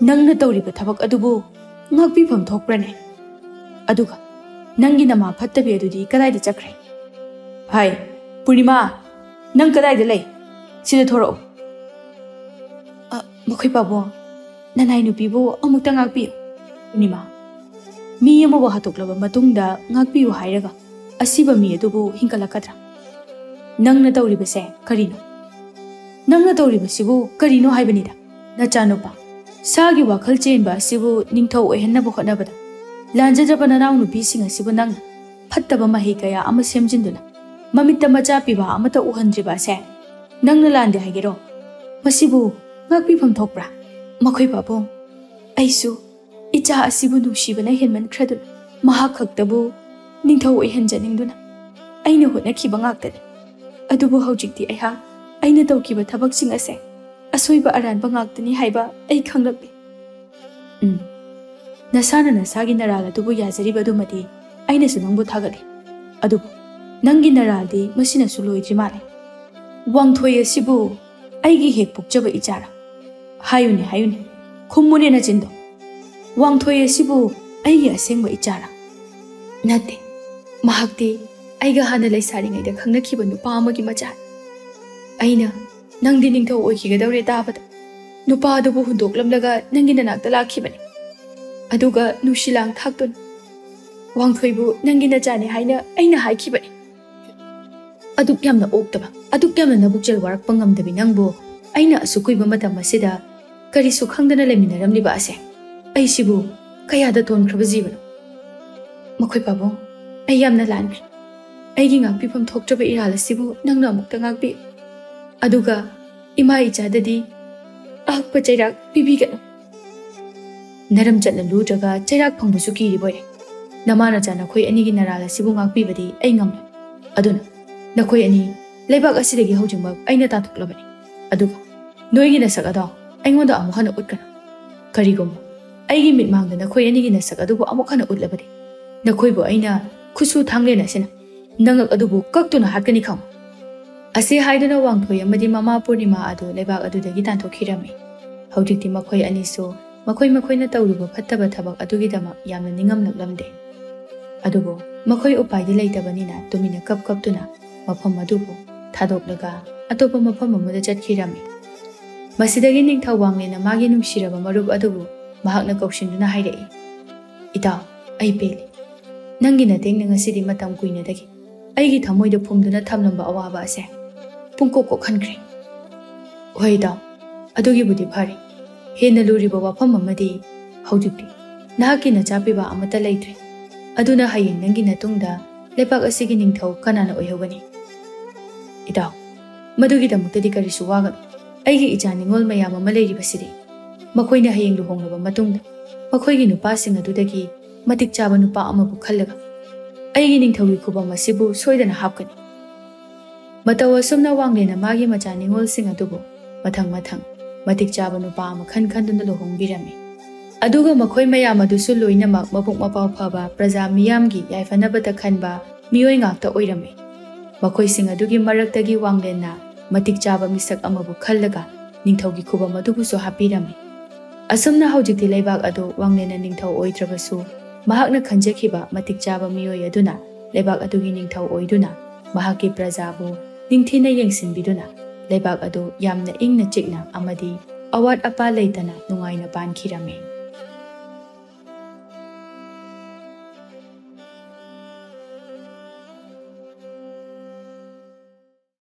ꯅꯪꯅ ꯇꯧꯔꯤꯕ ꯊꯕꯛ ꯑꯗꯨꯕꯨ ꯉꯥꯛꯄꯤꯐꯝ ꯊꯣꯛꯄ꯭ꯔꯅꯦ? ꯑꯗꯨꯒ ꯅꯪꯒꯤ ꯅꯃꯥ ꯐꯠꯇꯕꯤ ꯑꯗꯨꯗꯤ ꯀꯗꯥꯏꯗ ꯆꯠꯈ꯭ꯔꯦ? ꯍꯥꯏ ꯄꯨꯔꯅꯤꯃꯥ, ꯅꯪ ꯀꯗꯥꯏꯗ ꯂꯩ? ꯁꯤꯗ ꯊꯣꯔꯛꯎ꯫ ꯃꯈꯣꯏ ꯄꯥꯕꯨꯡ, ꯅꯅꯥꯏ ꯅꯨꯄꯤꯕꯨ ꯑꯃꯨꯛꯇ ꯉꯥꯛꯄꯤꯌꯨ꯫ ꯄꯨꯔꯅꯤꯃꯥ, ꯃꯤ ꯑꯃꯕꯨ ꯍꯥꯠꯇꯣꯛꯂꯕ ꯃꯇꯨꯡꯗ ꯉꯥꯛꯄꯤꯌꯨ ꯍꯥꯏꯔꯒ ꯑꯁꯤꯕ ꯃꯤ ꯑꯗꯨꯕꯨ ꯍꯤꯡꯒꯠꯂꯛꯀꯗ꯭ꯔꯥ? ꯅꯪꯅ ꯇꯧꯔꯤꯕꯁꯦ ꯀꯔꯤꯅꯣ? ꯅꯪꯅ ꯇꯧꯔꯤꯕꯁꯤꯕꯨ ꯀꯔꯤꯅꯣ ꯍꯥꯏꯕꯅꯤꯗ? ꯅꯆꯥꯅꯨꯄꯥ, ꯁꯥꯒꯤ ꯋꯥꯈꯜ ꯆꯦꯟꯕ ꯑꯁꯤꯕꯨ ꯅꯤꯡꯊꯧ ꯑꯣꯏꯍꯟꯅꯕ ꯍꯣꯠꯅꯕꯗ ꯂꯥꯟꯖꯗ꯭ꯔꯕ ꯅꯅꯥꯎ ꯅꯨꯄꯤꯁꯤꯡ ꯑꯁꯤꯕꯨ ꯅꯪꯅ ꯐꯠꯇꯕ ꯃꯍꯩ ꯀꯌా ꯑꯃ ꯁꯦꯝꯖꯤꯟꯗꯨꯅ ꯃꯃꯤꯠꯇ ꯃꯆꯥ ꯄꯤꯕ ꯑꯃꯠꯇ ꯎꯍꯟꯗ꯭ꯔꯤꯕ ꯑꯁꯦ ꯅꯪꯅ ꯂꯥꯟꯗꯦ ꯍꯥꯏꯒꯦꯔꯣ? ꯃꯁꯤꯕꯨ ꯉꯥꯛꯄꯤꯐꯝ ꯊꯣꯛꯄ꯭ꯔꯥ? ꯃꯈꯣꯏ ꯄꯥꯕꯨꯡ, ꯑꯩꯁꯨ ꯏꯆꯥ ꯑꯁꯤꯕꯨ ꯅꯨꯡꯁꯤꯕꯅ ꯍꯦꯟꯃꯟꯈ꯭ꯔꯗꯨꯅ ꯃꯍꯥꯛ ꯈꯛꯇꯕꯨ ꯅꯤꯡꯊꯧ ꯑꯣꯏꯍꯟꯖꯅꯤꯡꯗꯨꯅ ꯑꯩꯅ ꯍꯣꯠꯅꯈꯤꯕ ꯉꯥꯛꯇꯅꯤ꯫ ꯑꯗꯨꯕꯨ ꯍꯧꯖꯤꯛꯇꯤ ꯑꯩꯅ ꯇꯧꯈꯤꯕ ꯊꯕꯛꯁꯤꯡ ꯑꯁꯦ ꯑꯁꯣꯏꯕ ꯑꯔꯥꯟꯕ ꯉꯥꯛꯇꯅꯤ ꯍꯥꯏꯕ ꯑꯩ ꯈꯪꯂꯛꯂꯤ꯫ ꯅꯁꯥꯅ ꯅꯁꯥꯒꯤ ꯅꯔꯥꯜ ꯑꯗꯨꯕꯨ ꯌꯥꯖꯔꯤꯕꯗꯨꯃꯗꯤ ꯑꯩꯅꯁꯨ ꯅꯪꯕꯨ ꯊꯥꯒꯠꯂꯤ, ꯑꯗꯨꯕꯨ ꯅꯪꯒꯤ ꯅꯔꯥꯜꯗꯤ ꯃꯁꯤꯅꯁꯨ ꯂꯣꯏꯗ꯭ꯔꯤ ꯃꯥꯜꯂꯦ꯫ ꯋꯥꯡꯊꯣꯏ ꯑꯁꯤꯕꯨ ꯑꯩꯒꯤ ꯍꯦꯛ ꯄꯣꯛꯆꯕ ꯏꯆꯥꯔꯥ? ꯍꯥꯏꯌꯨꯅꯦ, ꯈꯨꯝꯃꯨꯅꯦ ꯅꯆꯤꯟꯗꯣ꯫ ꯋꯥꯡꯊꯣꯏ ꯑꯁꯤꯕꯨ ꯑꯩꯒꯤ ꯑꯁꯦꯡꯕ ꯏꯆꯥꯔꯥ? ꯅꯠꯇꯦ, ꯃꯍꯥꯛꯇꯤ ꯑꯩꯒ ꯍꯥꯟꯅ ꯂꯩꯁꯥꯔꯤꯉꯩꯗ ꯈꯪꯅꯈꯤꯕ ꯅꯨꯄꯥ ꯑꯃꯒꯤ ꯃꯆꯥꯅꯤ꯫ ꯑꯩꯅ ꯅꯪꯗꯤ ꯅꯤꯡꯊꯧ ꯑꯣꯏꯈꯤꯒꯗꯧꯔꯦ ꯇꯥꯕꯗ ꯅꯨꯄꯥ ꯑꯗꯨꯕꯨ ꯍꯨꯟꯗꯣꯛꯂꯝꯂꯒ ꯅꯪꯒꯤ ꯅꯅꯥꯛꯇ ꯂꯥꯛꯈꯤꯕꯅꯤ, ꯑꯗꯨꯒ ꯅꯨꯡꯁꯤꯂꯥꯡ ꯊꯥꯛꯇꯨꯅ ꯋꯥꯡꯊꯣꯏꯕꯨ ꯅꯪꯒꯤ ꯅꯆꯥꯅꯤ ꯍꯥꯏꯅ ꯑꯩꯅ ꯍꯥꯏꯈꯤꯕꯅꯤ꯫ ꯑꯗꯨꯛ ꯌꯥꯝꯅ ꯑꯣꯛꯇꯕ, ꯑꯗꯨꯛ ꯌꯥꯝꯅ ꯅꯕꯨꯛꯆꯦꯜ ꯋꯥꯔꯛꯄ ꯉꯝꯗꯕꯤ ꯅꯪꯕꯨ ꯑꯩꯅ ꯑꯁꯨꯛ ꯀꯨꯏꯕ ꯃꯇꯝ ꯑꯁꯤꯗ ꯀꯔꯤꯁꯨ ꯈꯪꯗꯅ ꯂꯩꯃꯤꯟꯅꯔꯝꯂꯤꯕ ꯑꯁꯦ ꯑꯩꯁꯤꯕꯨ ꯀꯌꯥꯗ ꯇꯣꯟꯈ꯭ꯔꯕ ꯖꯤꯕꯅꯣ? ꯃꯈꯣꯏ ꯄꯥꯕꯨꯡ, ꯑꯩ ꯌꯥꯝꯅ ꯂꯥꯟꯈ꯭ꯔꯦ꯫ ꯑꯩꯒꯤ ꯉꯥꯛꯄꯤꯐꯝ ꯊꯣꯛꯇ꯭ꯔꯕ ꯏꯔꯥꯜ ꯑꯁꯤꯕꯨ ꯅꯪꯅ ꯑꯃꯨꯛꯇ ꯉꯥꯛꯄꯤꯌꯨ, ꯑꯗꯨꯒ ꯏꯃꯥ ꯏꯆꯥꯗꯗꯤ ꯑꯍꯛꯄ ꯆꯩꯔꯥꯛ ꯄꯤꯕꯤꯒꯅꯨ꯫ ꯅꯔꯝ ꯆꯠꯅ ꯂꯨꯗ꯭ꯔꯒ ꯆꯩꯔꯥꯛ ꯐꯪꯕꯁꯨ ꯀꯤꯔꯤꯕꯣꯏꯔꯦ꯫ ꯅꯃꯥ ꯅꯆꯥ ꯅꯈꯣꯏ ꯑꯅꯤꯒꯤ ꯅꯔꯥꯜ ꯑꯁꯤꯕꯨ ꯉꯥꯛꯄꯤꯕꯗꯤ ꯑꯩ ꯉꯝꯂꯣꯏ, ꯑꯗꯨꯅ ꯅꯈꯣꯏ ꯑꯅꯤ ꯂꯩꯕꯥꯛ ꯑꯁꯤꯗꯒꯤ ꯍꯧꯖꯤꯛꯃꯛ ꯑꯩꯅ ꯇꯥꯟꯊꯣꯛꯂꯕꯅꯤ, ꯑꯗꯨꯒ ꯅꯣꯏꯒꯤ ꯅꯁꯛ ꯑꯗꯣ ꯑꯩꯉꯣꯟꯗ ꯑꯃꯨꯛ ꯍꯟꯅ ꯎꯠꯀꯅꯨ꯫ ꯀꯔꯤꯒꯨꯝꯕ ꯑꯩꯒꯤ ꯃꯤꯠꯃꯥꯡꯗ ꯅꯈꯣꯏ ꯑꯅꯤꯒꯤ ꯅꯁꯛ ꯑꯗꯨꯕꯨ ꯑꯃꯨꯛ ꯍꯟꯅ ꯎꯠꯂꯕꯗꯤ ꯅꯈꯣꯏꯕꯨ ꯑꯩꯅ ꯈꯨꯠꯁꯨ ꯊꯥꯡꯂꯦꯟ ꯑꯁꯤꯅ ꯅꯉꯛ ꯑꯗꯨꯕꯨ ꯀꯛꯇꯨꯅ ꯍꯥꯠꯀꯅꯤ ꯈꯪꯉꯨ꯫ ꯑꯁꯤ ꯍꯥꯏꯗꯨꯅ ꯋꯥꯡꯊꯣꯏ ꯑꯃꯗꯤ ꯃꯃꯥ ꯄꯨꯔꯅꯤꯃꯥ ꯑꯗꯨ ꯂꯩꯕꯥꯛ ꯑꯗꯨꯗꯒꯤ ꯇꯥꯟꯊꯣꯛꯈꯤꯔꯝꯃꯤ꯫ ꯍꯧꯖꯤꯛꯇꯤ ꯃꯈꯣꯏ ꯑꯅꯤꯁꯨ ꯃꯈꯣꯏꯅ ꯇꯧꯔꯨꯕ ꯐꯠꯇꯕ ꯊꯕꯛ ꯑꯗꯨꯒꯤꯗꯃꯛ ꯌꯥꯝꯅ ꯅꯤꯡꯉꯝꯂꯛꯂꯝꯗꯦ꯫ ꯑꯗꯨꯕꯨ ꯃꯈꯣꯏ ꯎꯄꯥꯏꯗꯤ ꯂꯩꯇꯕꯅꯤꯅ ꯇꯨꯃꯤꯟꯅ ꯀꯞꯇꯨꯅ ꯃꯐꯝ ꯑꯗꯨꯕꯨ ꯊꯥꯗꯣꯛꯂꯒ ꯑꯇꯣꯞꯄ ꯃꯐꯝ ꯑꯃꯗ ꯆꯠꯈꯤꯔꯝꯃꯤ꯫ ꯃꯁꯤꯗꯒꯤ ꯅꯤꯡꯊꯧ ꯋꯥꯡꯂꯦꯟꯅ ꯃꯥꯒꯤ ꯅꯨꯡꯁꯤꯔꯕ ꯃꯔꯨꯞ ꯑꯗꯨꯕꯨ ꯃꯍꯥꯛꯅ ꯀꯧꯁꯤꯟꯗꯨꯅ ꯍꯥꯏꯔꯛꯏ, "ꯏꯇꯥꯎ, ꯑꯩ ꯄꯦꯜꯂꯤ꯫ ꯅꯪꯒꯤ ꯅꯇꯦꯡꯅ ꯉꯁꯤꯗꯤ ꯃꯇꯝ ꯀꯨꯏꯅꯗꯒꯤ ꯑꯩꯒꯤ ꯊꯃꯣꯏꯗ ꯐꯨꯝꯗꯨꯅ ꯊꯝꯂꯝꯕ ꯑꯋꯥꯕ ꯑꯁꯦ ꯄꯨꯡꯀꯣꯛ ꯀꯣꯛꯍꯟꯈ꯭ꯔꯦ꯫ ꯍꯣꯏ ꯏꯇꯥꯎ, ꯑꯗꯨꯒꯤꯕꯨꯗꯤ ꯐꯔꯦ꯫ ꯍꯦꯟꯅ ꯂꯨꯔꯤꯕ ꯋꯥꯐꯝ ꯑꯃꯗꯤ ꯍꯧꯖꯤꯛꯇꯤ ꯅꯍꯥꯛꯀꯤ ꯅꯆꯥꯄꯤꯕ ꯑꯃꯠꯇ ꯂꯩꯇ꯭ꯔꯦ꯫ ꯑꯗꯨꯅ ꯍꯌꯦꯡ ꯅꯪꯒꯤ ꯃꯇꯨꯡꯗ ꯂꯩꯕꯥꯛ ꯑꯁꯤꯒꯤ ꯅꯤꯡꯊꯧ ꯀꯅꯥꯅ ꯑꯣꯏꯍꯧꯒꯅꯤ? ꯏꯇꯥꯎ, ꯃꯗꯨꯒꯤꯗꯃꯛꯇꯗꯤ ꯀꯔꯤꯁꯨ ꯋꯥꯒꯅꯨ꯫ ꯑꯩꯒꯤ ꯏꯆꯥ ꯅꯤꯡꯉꯣꯜ ꯃꯌꯥꯝ ꯑꯃ ꯂꯩꯔꯤꯕꯁꯤꯗꯤ ꯃꯈꯣꯏꯅ ꯍꯌꯦꯡ ꯂꯨꯍꯣꯡꯂꯕ ꯃꯇꯨꯡꯗ ꯃꯈꯣꯏꯒꯤ ꯅꯨꯄꯥꯁꯤꯡ ꯑꯗꯨꯗꯒꯤ ꯃꯇꯤꯛ ꯆꯥꯕ ꯅꯨꯄꯥ ꯑꯃꯕꯨ ꯈꯜꯂꯒ ꯑꯩꯒꯤ ꯅꯤꯡꯊꯧꯒꯤ ꯈꯨꯕꯝ ꯑꯁꯤꯕꯨ ꯁꯣꯏꯗꯅ ꯍꯥꯞꯀꯅꯤ"꯫ ꯃꯇꯧ ꯑꯁꯨꯝꯅ ꯋꯥꯡꯂꯦꯟꯅ ꯃꯥꯒꯤ ꯃꯆꯥ ꯅꯤꯡꯉꯣꯜꯁꯤꯡ ꯑꯗꯨꯕꯨ ꯃꯊꯪ ꯃꯇꯤꯛ ꯆꯥꯕ ꯅꯨꯄꯥ ꯑꯃ ꯈꯟꯗꯨꯅ ꯂꯨꯍꯣꯡꯕꯤꯔꯝꯃꯤ꯫ ꯑꯗꯨꯒ ꯃꯈꯣꯏ ꯃꯌꯥꯝ ꯑꯗꯨꯁꯨ ꯂꯣꯏꯅꯃꯛ ꯃꯕꯨꯛ ꯃꯄꯥꯎ ꯐꯕ ꯄ꯭ꯔꯖꯥ ꯃꯤꯌꯥꯝꯒꯤ ꯌꯥꯏꯐꯅꯕꯇ ꯈꯟꯕ ꯃꯤꯑꯣꯏ ꯉꯥꯛꯇ ꯑꯣꯏꯔꯝꯃꯤ꯫ ꯃꯈꯣꯏꯁꯤꯡ ꯑꯗꯨꯒꯤ ꯃꯔꯛꯇꯒꯤ ꯋꯥꯡꯂꯦꯟꯅ ꯃꯇꯤꯛ ꯆꯥꯕ ꯃꯤꯁꯛ ꯑꯃꯕꯨ ꯈꯜꯂꯒ ꯅꯤꯡꯊꯧꯒꯤ ꯈꯨꯕꯝ ꯑꯗꯨꯕꯨꯁꯨ ꯍꯥꯞꯄꯤꯔꯝꯃꯤ꯫ ꯑꯁꯨꯝꯅ ꯍꯧꯖꯤꯛꯇꯤ ꯂꯩꯕꯥꯛ ꯑꯗꯨ ꯋꯥꯡꯂꯦꯟꯅ ꯅꯤꯡꯊꯧ ꯑꯣꯏꯗ꯭ꯔꯕꯁꯨ ꯃꯍꯥꯛꯅ ꯈꯟꯖꯈꯤꯕ ꯃꯇꯤꯛ ꯆꯥꯕ ꯃꯤꯑꯣꯏ ꯑꯗꯨꯅ ꯂꯩꯕꯥꯛ ꯑꯗꯨꯒꯤ ꯅꯤꯡꯊꯧ ꯑꯣꯏꯗꯨꯅ ꯃꯍꯥꯛꯀꯤ ꯄ꯭ꯔꯖꯥꯕꯨ ꯅꯤꯡꯊꯤꯅ ꯌꯦꯡꯁꯤꯟꯕꯤꯗꯨꯅ ꯂꯩꯕꯥꯛ ꯑꯗꯨ ꯌꯥꯝꯅ ꯏꯪꯅ ꯆꯤꯛꯅ ꯑꯃꯗꯤ ꯑꯋꯥꯠ ꯑꯄꯥ ꯂꯩꯇꯅ ꯅꯨꯡꯉꯥꯏꯅ ꯄꯥꯟꯈꯤꯔꯝꯃꯤ꯫